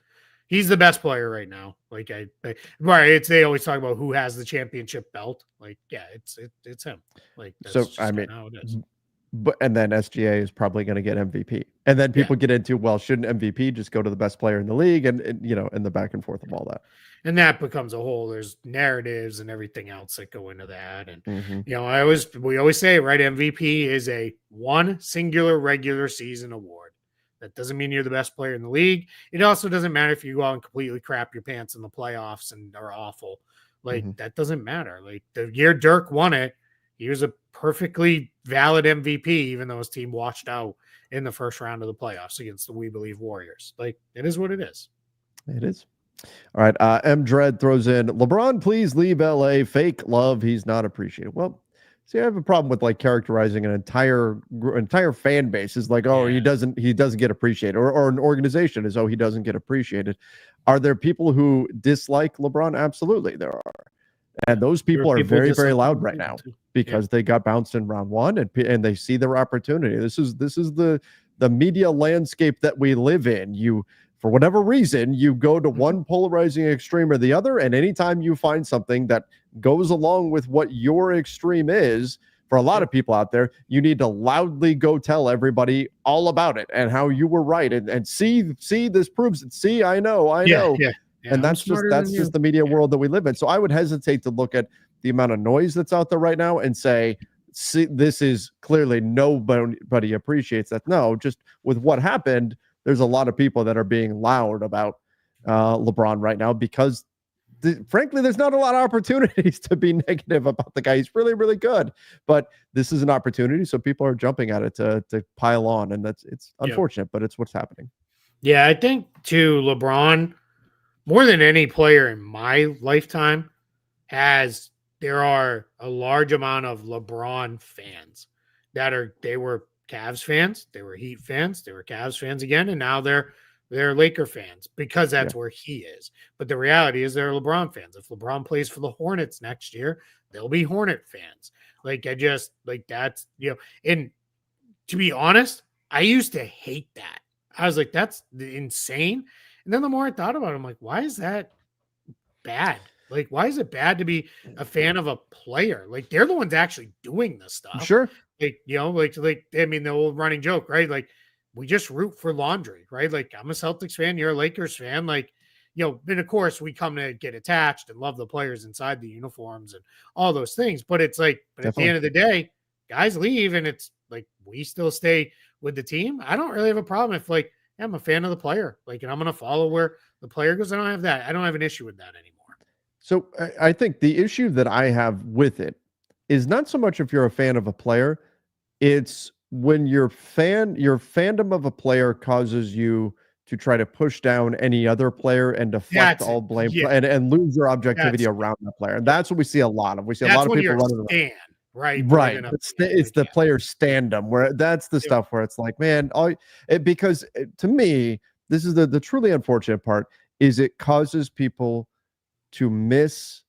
He's the best player right now. Like they always talk about who has the championship belt. Like, yeah, it's him. Like, that's so just I mean, how it is. But and then SGA is probably going to get MVP, and then people get into, well, shouldn't MVP just go to the best player in the league, and and the back and forth of all that, and that becomes a whole. There's narratives and everything else that go into that, and we always say, right, MVP is a one singular regular season award. That doesn't mean you're the best player in the league. It also doesn't matter if you go out and completely crap your pants in the playoffs and are awful. Like, that doesn't matter. Like, the year Dirk won it, he was a perfectly valid MVP, even though his team washed out in the first round of the playoffs against the We Believe Warriors. Like, it is what it is. It is. All right. M. Dread throws in, LeBron, please leave LA. Fake love. He's not appreciated. Well, see, I have a problem with like characterizing an entire fan base as like, he doesn't get appreciated, or an organization as, he doesn't get appreciated. Are there people who dislike LeBron? Absolutely, there are, and those people are very, very loud right now because they got bounced in round one, and they see their opportunity. This is the media landscape that we live in. You, for whatever reason, you go to one polarizing extreme or the other, and anytime you find something that goes along with what your extreme is, for a lot of people out there, you need to loudly go tell everybody all about it and how you were right, and see this proves it. See, I know. Yeah, and that's just the media world that we live in. So I would hesitate to look at the amount of noise that's out there right now and say, see, this is clearly nobody appreciates that. No, just with what happened, there's a lot of people that are being loud about LeBron right now because frankly, there's not a lot of opportunities to be negative about the guy. He's really, really good, but this is an opportunity, so people are jumping at it to pile on, and it's unfortunate, but it's what's happening. Yeah, I think to LeBron, more than any player in my lifetime, there are a large amount of LeBron fans they were Cavs fans, they were Heat fans, they were Cavs fans again, and now they're Laker fans because that's where he is. But the reality is they're LeBron fans. If LeBron plays for the Hornets next year, they'll be Hornet fans. That's, and to be honest, I used to hate that. I was like, that's insane. And then the more I thought about it, I'm like, why is that bad? Like, why is it bad to be a fan of a player? Like, they're the ones actually doing this stuff. Sure. I mean, the old running joke, right? Like, we just root for laundry, right? Like, I'm a Celtics fan, you're a Lakers fan. Like, and of course, we come to get attached and love the players inside the uniforms and all those things. But it's like, at the end of the day, guys leave, and it's like we still stay with the team. I don't really have a problem if, like, I'm a fan of the player, like, and I'm going to follow where the player goes. I don't have that. I don't have an issue with that anymore. So I think the issue that I have with it is not so much if you're a fan of a player, it's when your fandom of a player causes you to try to push down any other player and deflect all blame and lose your objectivity around the player. And that's what we see a lot of. We see a lot of people running around. Right. It's the player stand-em where that's the stuff where it's like, man, because to me, this is the truly unfortunate part is it causes people to miss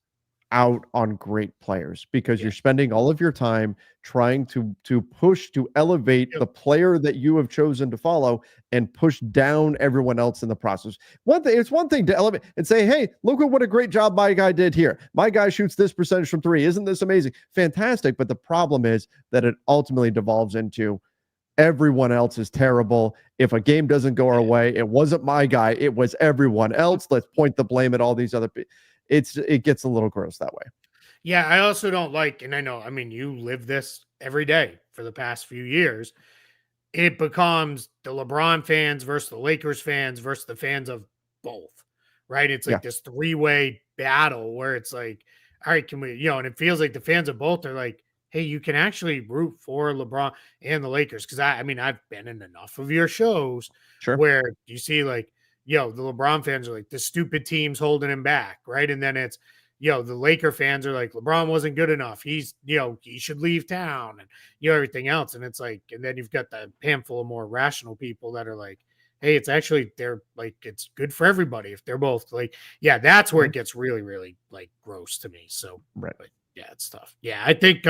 out on great players because you're spending all of your time trying to push to elevate the player that you have chosen to follow and push down everyone else in the process. It's one thing to elevate and say, hey, look at what a great job my guy did here. My guy shoots this percentage from three. Isn't this amazing? Fantastic. But the problem is that it ultimately devolves into everyone else is terrible. If a game doesn't go our way, it wasn't my guy. It was everyone else. Let's point the blame at all these other people. It gets a little gross that way. Yeah, I also don't like, and I know, I mean, you live this every day for the past few years. It becomes the LeBron fans versus the Lakers fans versus the fans of both, right? It's like this three-way battle where it's like, all right, can we, and it feels like the fans of both are like, hey, you can actually root for LeBron and the Lakers. Because I mean, I've been in enough of your shows where you see like, the LeBron fans are like, the stupid team's holding him back, right? And then it's, the Laker fans are like, LeBron wasn't good enough. He's, he should leave town and, everything else. And it's like, and then you've got the handful of more rational people that are like, hey, it's actually, they're like, it's good for everybody if they're both like, that's where it gets really, really like gross to me. So, but it's tough. Yeah, I think,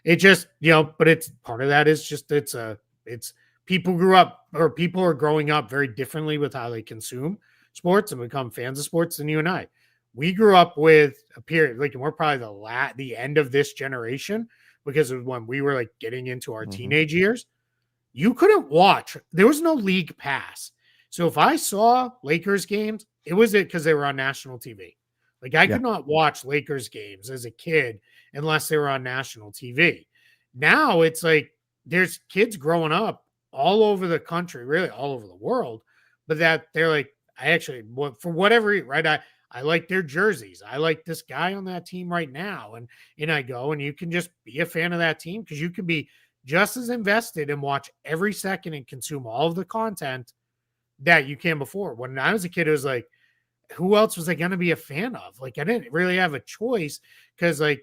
it just, but it's part of that is just, it's people grew up or people are growing up very differently with how they consume sports and become fans of sports than you and I. We grew up with a period, like, and we're probably the end of this generation because of when we were like getting into our teenage years. You couldn't watch. There was no league pass. So if I saw Lakers games, it was because they were on national TV. Like I could not watch Lakers games as a kid unless they were on national TV. Now it's like there's kids growing up all over the country, really all over the world, but that they're like, I actually, for whatever reason, right? I like their jerseys. I like this guy on that team right now. And I go, and you can just be a fan of that team because you can be just as invested and watch every second and consume all of the content that you can before. When I was a kid, it was like, who else was I going to be a fan of? Like, I didn't really have a choice because it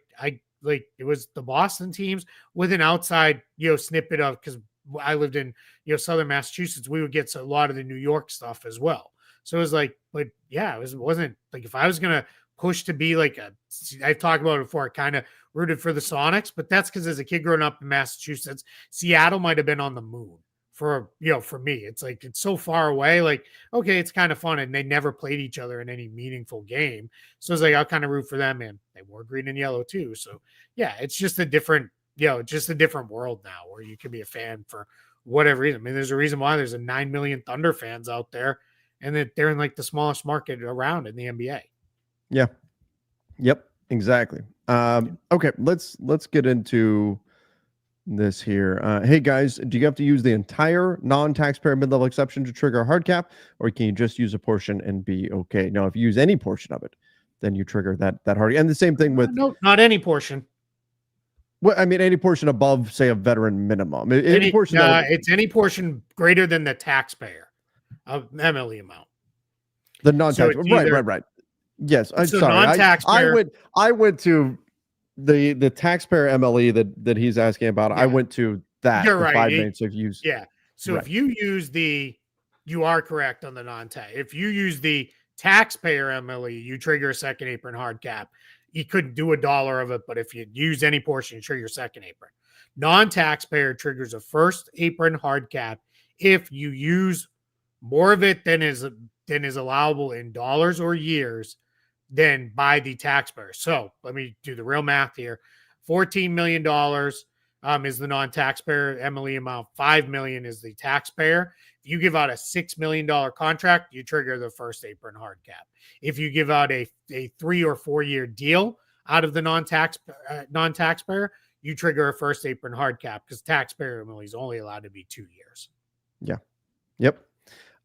was the Boston teams with an outside, snippet of, because I lived in, Southern Massachusetts, we would get a lot of the New York stuff as well. So it was like, but yeah, it wasn't like if I was going to push to be like I've talked about it before, I kind of rooted for the Sonics, but that's because as a kid growing up in Massachusetts, Seattle might have been on the moon for me. It's like, it's so far away. Like, okay, it's kind of fun. And they never played each other in any meaningful game. So it's like, I'll kind of root for them. And they wore green and yellow too. So yeah, it's just a different, just a different world now where you can be a fan for whatever reason. I mean, there's a reason why there's 9 million Thunder fans out there and that they're in like the smallest market around in the NBA. Yeah. Yep. Exactly. Okay. Let's get into this here. Hey guys, do you have to use the entire non-taxpayer mid-level exception to trigger a hard cap, or can you just use a portion and be okay? Now, if you use any portion of it, then you trigger that hard. And the same thing with no, not any portion. Well, I mean, any portion above, say, a veteran minimum. Any portion it's any portion greater than the taxpayer of MLE amount. The non-taxpayer, right. Yes, I'm so sorry. Non-taxpayer, I went to the taxpayer MLE that he's asking about. Yeah. I went to that. You're right. 5 minutes of use. Yeah. So if you use you are correct on the non-tax. If you use the taxpayer MLE, you trigger a second apron hard cap. You couldn't do $1 of it, but if you use any portion, you trigger second apron. Non-taxpayer triggers a first apron hard cap if you use more of it than is allowable in dollars or years than by the taxpayer. So let me do the real math here. $14 million is the non-taxpayer MLE amount. $5 million is the taxpayer. If you give out a $6 million contract, you trigger the first apron hard cap. If you give out a 3 or 4 year deal out of the non-taxpayer, you trigger a first apron hard cap because taxpayer MLE is only allowed to be 2 years. Yeah. Yep.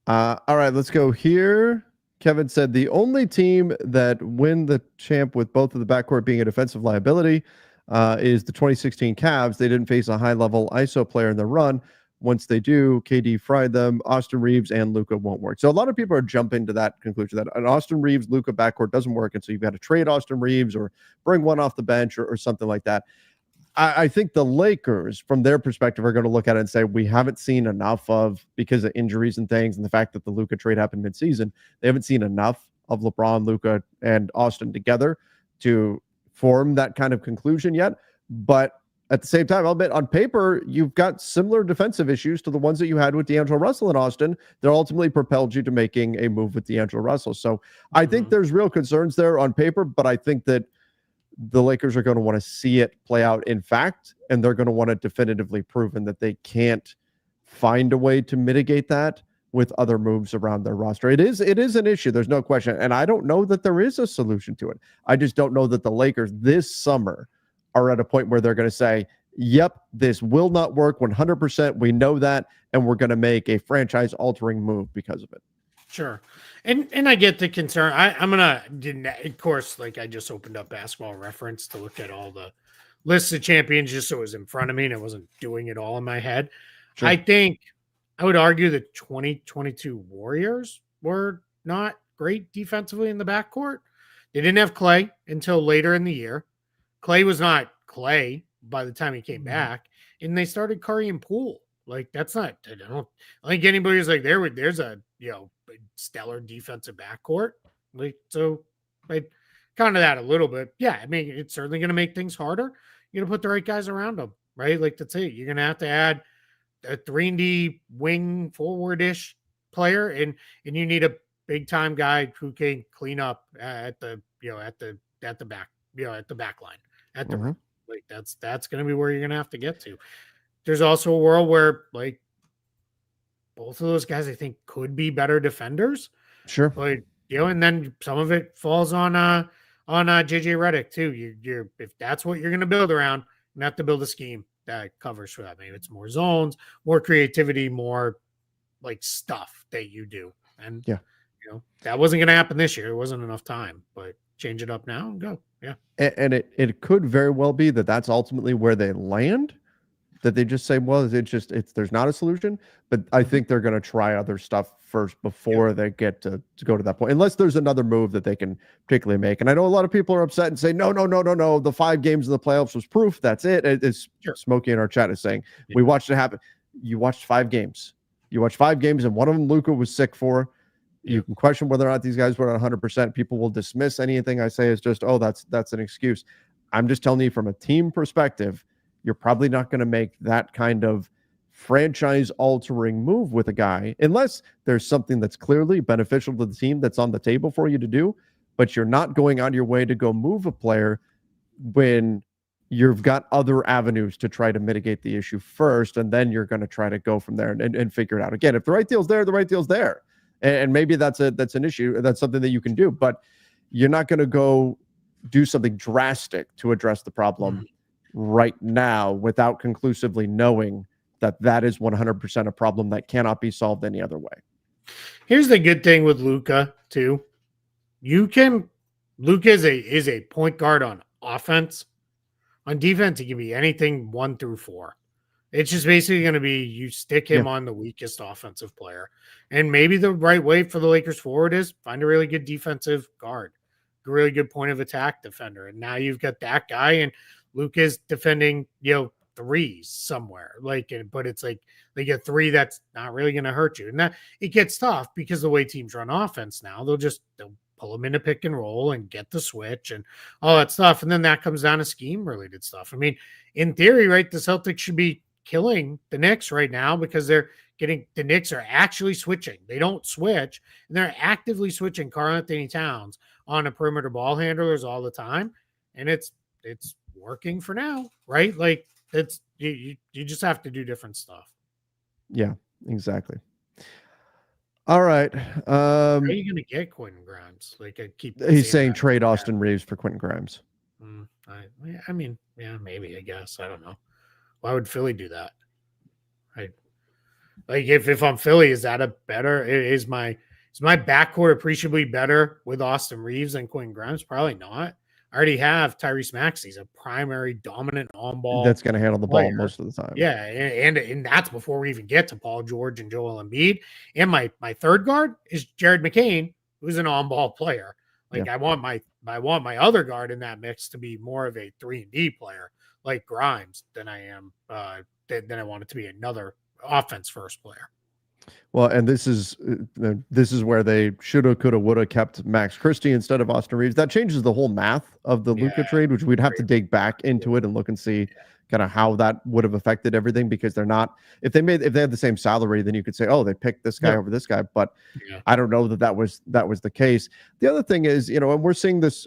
All right, let's go here. Kevin said the only team that win the champ with both of the backcourt being a defensive liability is the 2016 Cavs. They didn't face a high-level ISO player in the run. Once they do, KD fried them. Austin Reeves and Luka won't work. So a lot of people are jumping to that conclusion that an Austin Reeves, Luka backcourt doesn't work, and so you've got to trade Austin Reeves or bring one off the bench or something like that. I think the Lakers, from their perspective, are going to look at it and say, we haven't seen enough of, because of injuries and things, and the fact that the Luka trade happened midseason, they haven't seen enough of LeBron, Luka, and Austin together to form that kind of conclusion yet. But at the same time, I'll admit, on paper, you've got similar defensive issues to the ones that you had with D'Angelo Russell in Austin that ultimately propelled you to making a move with D'Angelo Russell. So I think there's real concerns there on paper, but I think that the Lakers are going to want to see it play out in fact, and they're going to want it definitively proven that they can't find a way to mitigate that with other moves around their roster. It is an issue. There's no question. And I don't know that there is a solution to it. I just don't know that the Lakers this summer are at a point where they're going to say, yep, this will not work 100%. We know that. And we're going to make a franchise altering move because of it. Sure. And I get the concern. I'm going to, of course, like I just opened up Basketball Reference to look at all the lists of champions just so it was in front of me and I wasn't doing it all in my head. Sure. I think I would argue the 2022 Warriors were not great defensively in the backcourt. They didn't have Clay until later in the year. Clay was not Clay by the time he came back, and they started Curry and Poole. Like, that's not, I think anybody's like, there's a, stellar defensive backcourt. Like, so I counter that a little bit. Yeah, I mean, it's certainly going to make things harder. You're going to put the right guys around them, right? Like, that's it. You're going to have to add a 3-and-D wing forward-ish player, and you need a big-time guy who can clean up at the back, at the back line, at the rim. Like, that's going to be where you're going to have to get to. There's also a world where, like, both of those guys, I think, could be better defenders. Sure. But, and then some of it falls on JJ Redick too. You're if that's what you're going to build around, you have to build a scheme that covers for that. Maybe it's more zones, more creativity, more like stuff that you do. And that wasn't going to happen this year. There wasn't enough time, but change it up now and go. Yeah. And it could very well be that that's ultimately where they land. That they just say, well, there's not a solution, but I think they're going to try other stuff first before they get to go to that point, unless there's another move that they can particularly make. And I know a lot of people are upset and say, no. The 5 games in the playoffs was proof. That's it. It's Smokey in our chat is saying, we watched it happen. You watched 5 games. And one of them Luka was sick for. You can question whether or not these guys were at 100%. People will dismiss anything I say as just, that's an excuse. I'm just telling you from a team perspective, you're probably not going to make that kind of franchise-altering move with a guy unless there's something that's clearly beneficial to the team that's on the table for you to do, but you're not going out of your way to go move a player when you've got other avenues to try to mitigate the issue first, and then you're going to try to go from there and figure it out. Again, if the right deal's there, the right deal's there. And maybe that's an issue. That's something that you can do, but you're not going to go do something drastic to address the problem right now without conclusively knowing that is 100% a problem that cannot be solved any other way. Here's the good thing with Luka too. You can Luke is a point guard on offense. On defense, he can be anything 1 through 4. It's just basically going to be you stick him on the weakest offensive player. And maybe the right way for the Lakers forward is find a really good defensive guard, a really good point of attack defender. And now you've got that guy, and Luke is defending, threes somewhere. But it's like they get 3 that's not really going to hurt you. And that it gets tough because the way teams run offense now, they'll pull them into pick and roll and get the switch and all that stuff. And then that comes down to scheme related stuff. I mean, in theory, right, the Celtics should be killing the Knicks right now because the Knicks are actually switching. They don't switch, and they're actively switching Karl-Anthony Towns on a perimeter ball handlers all the time. And it's working for now, right? Like it's, you just have to do different stuff. Yeah, exactly. All right. How are you going to get Quentin Grimes? He's saying trade Austin Reeves for Quentin Grimes. I mean, yeah, maybe, I guess. I don't know. Why would Philly do that? If I'm Philly, is that is my backcourt appreciably better with Austin Reeves than Quentin Grimes? Probably not. I already have Tyrese Maxey's a primary dominant on ball. That's going to handle the ball most of the time. Yeah, and that's before we even get to Paul George and Joel Embiid. And my third guard is Jared McCain, who's an on ball player. I want my other guard in that mix to be more of a 3-and-D player like Grimes than I am. Then I want it to be another offense first player. Well, and this is where they shoulda, coulda, woulda kept Max Christie instead of Austin Reeves. That changes the whole math of the Luka trade, which we'd have to dig back into it and look and see kind of how that would have affected everything, because they're not, if they had the same salary, then you could say, oh, they picked this guy over this guy. But I don't know that was the case. The other thing is, and we're seeing this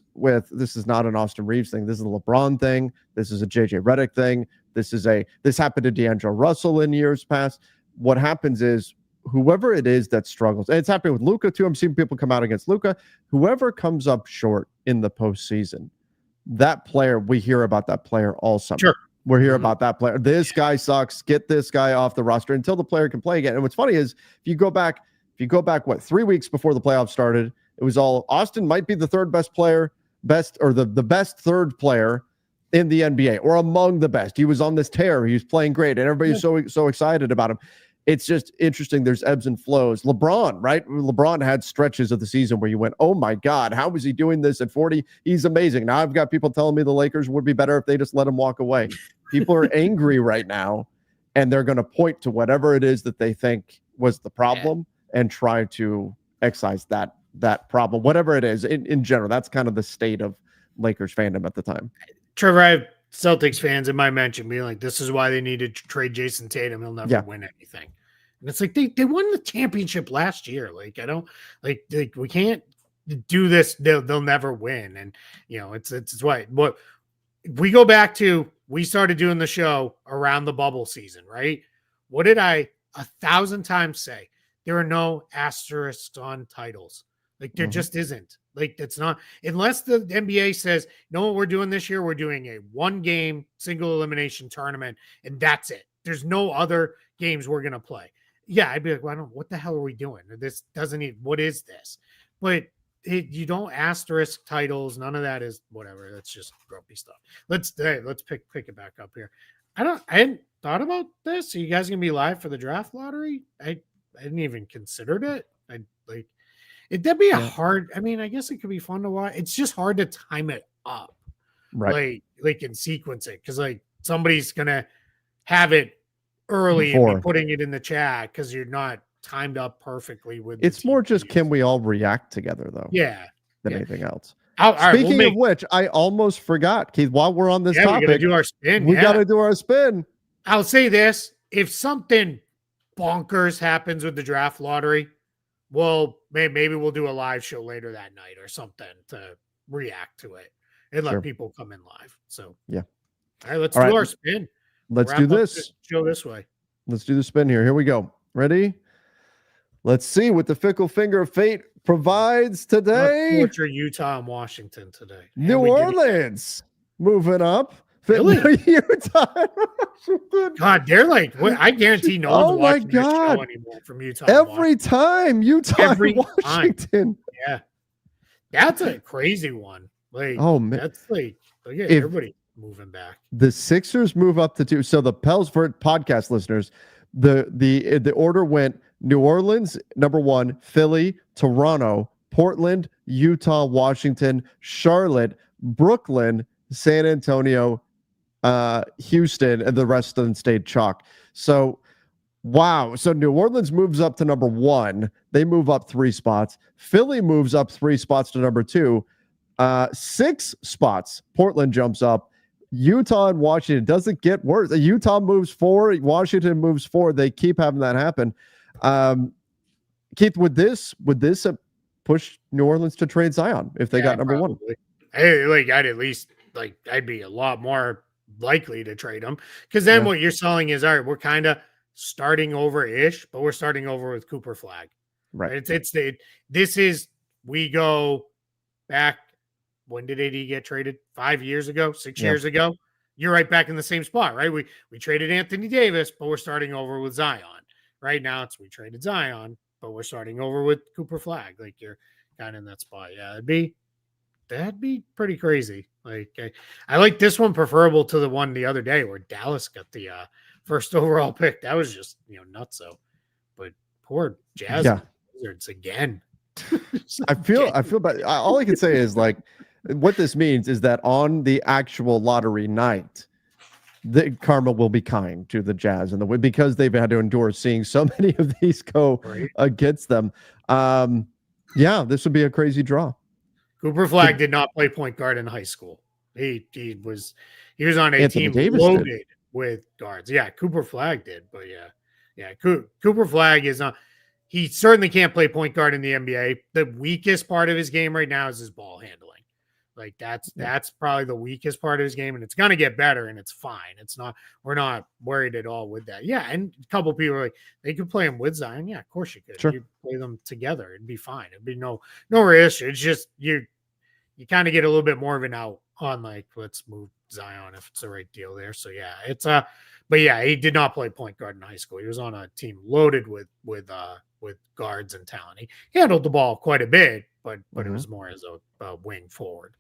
this is not an Austin Reeves thing. This is a LeBron thing. This is a JJ Redick thing. This happened to D'Angelo Russell in years past. What happens is, whoever it is that struggles, and it's happening with Luka too. I'm seeing people come out against Luka. Whoever comes up short in the postseason, that player, we hear about that player all summer. Sure. We're here about that player. This guy sucks. Get this guy off the roster until the player can play again. And what's funny is, if you go back, 3 weeks before the playoffs started, it was all Austin might be the third best player, the best third player in the NBA, or among the best. He was on this tear. He was playing great, and everybody's so excited about him. It's just interesting. There's ebbs and flows. LeBron, right? LeBron had stretches of the season where you went, oh my God, how is he doing this at 40? He's amazing. Now I've got people telling me the Lakers would be better if they just let him walk away. People are angry right now, and they're going to point to whatever it is that they think was the problem and try to excise that problem, whatever it is. In general, that's kind of the state of Lakers fandom at the time. Trevor, I have Celtics fans in my mention being like, this is why they needed to trade Jason Tatum. He'll never win anything. And it's like, they won the championship last year. I don't we can't do this. They'll never win. And it's what we go back to, we started doing the show around the bubble season, right? What did I 1,000 times say? There are no asterisks on titles. There just isn't. It's not, unless the NBA says, you know what we're doing this year? We're doing a 1-game single elimination tournament, and that's it. There's no other games we're going to play. Yeah, I'd be like, well, what the hell are we doing? This doesn't even, what is this? But you don't asterisk titles. None of that is whatever. That's just grumpy stuff. Let's pick it back up here. I hadn't thought about this. Are you guys going to be live for the draft lottery? I hadn't even considered it. That'd be hard. I mean, I guess it could be fun to watch. It's just hard to time it up, right? Like in sequence it, because somebody's gonna have it early and be putting it in the chat because you're not timed up perfectly with. It's more just, can we all react together though? Yeah, than anything else. Speaking of which, I almost forgot, Keith. While we're on this topic, we gotta do our spin. We gotta do our spin. I'll say this: if something bonkers happens with the draft lottery, well, maybe we'll do a live show later that night or something to react to it and let people come in live. So, all right, let's do our spin. Let's do this. Show this way. Let's do the spin here. Here we go. Ready? Let's see what the fickle finger of fate provides today. Torture Utah and Washington today. New Orleans moving up. Really? Utah. God, they're I guarantee no one's watching this show anymore from Utah. Every time Utah and Washington. Yeah. That's a crazy one. Like, Oh man, that's like, look at if everybody moving back. the Sixers move up to 2, so the Pels for podcast listeners, the order went New Orleans number 1, Philly, Toronto, Portland, Utah, Washington, Charlotte, Brooklyn, San Antonio, Houston, and the rest of them stayed chalk. So wow. So New Orleans moves up to number 1. They move up 3 spots. Philly moves up 3 spots to number 2. 6 spots. Portland jumps up. Utah and Washington doesn't get worse. Utah moves 4. Washington moves 4. They keep having that happen. Keith, would this push New Orleans to trade Zion if they got number probably. 1? I'd be a lot more likely to trade him, because then what you're selling is, all right, we're kind of starting over ish, but we're starting over with Cooper Flag. Right. We go back. When did AD get traded? 5 years ago, 6 years ago. You're right back in the same spot, right? We traded Anthony Davis, but we're starting over with Zion. Right now, we traded Zion, but we're starting over with Cooper Flag. Like, you're kind of in that spot. Yeah, that'd be pretty crazy. Like, I like this one preferable to the one the other day where Dallas got the first overall pick. That was just nutso. But poor Jazz Wizards again. I feel bad. All I can say is, like, what this means is that on the actual lottery night, the karma will be kind to the Jazz and because they've had to endure seeing so many of these go against them. This would be a crazy draw. Cooper Flag did not play point guard in high school. He was on a Anthony team Davis loaded with guards. Yeah, Cooper Flag did, but Cooper Flag is not. He certainly can't play point guard in the NBA. The weakest part of his game right now is his ball handling. Like, that's probably the weakest part of his game, and it's going to get better, and it's fine. We're not worried at all with that. Yeah, and a couple people are like, they could play him with Zion. Yeah, of course you could. Sure. You play them together. It'd be fine. It'd be no issue. It's just you kind of get a little bit more of an out on, like, let's move Zion if it's the right deal there. So yeah, but yeah, he did not play point guard in high school. He was on a team loaded with guards and talent. He handled the ball quite a bit, but it was more as a wing forward.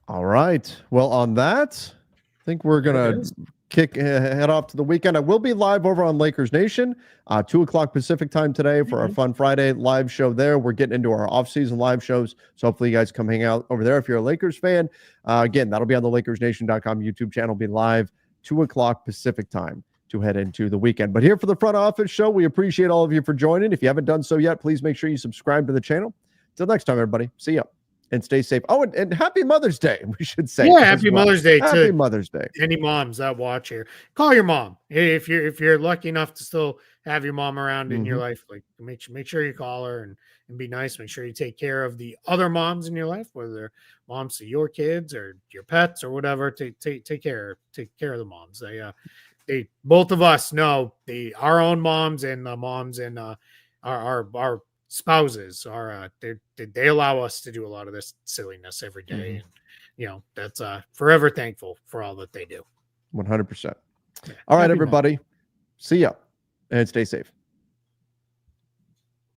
All right. Well, on that, I think we're going to head off to the weekend. I will be live over on Lakers Nation, 2:00 Pacific time today for our Fun Friday live show there. We're getting into our off-season live shows, so hopefully you guys come hang out over there if you're a Lakers fan. Again, that'll be on the LakersNation.com YouTube channel, be live 2:00 Pacific time to head into the weekend. But here for the front office show, we appreciate all of you for joining. If you haven't done so yet, please make sure you subscribe to the channel. Till next time, everybody. See ya. And stay safe. Oh, and happy Mother's Day, we should say. Yeah, happy Mother's Day happy Mother's Day. Any moms that watch here. Call your mom. If you're lucky enough to still have your mom around in your life, like, make sure you call her and be nice. Make sure you take care of the other moms in your life, whether they're moms to your kids or your pets or whatever. Take care of the moms. They both of us know our own moms and the moms and our spouses are they allow us to do a lot of this silliness every day, and that's forever thankful for all that they do. 100%. All right, everybody. See ya and stay safe.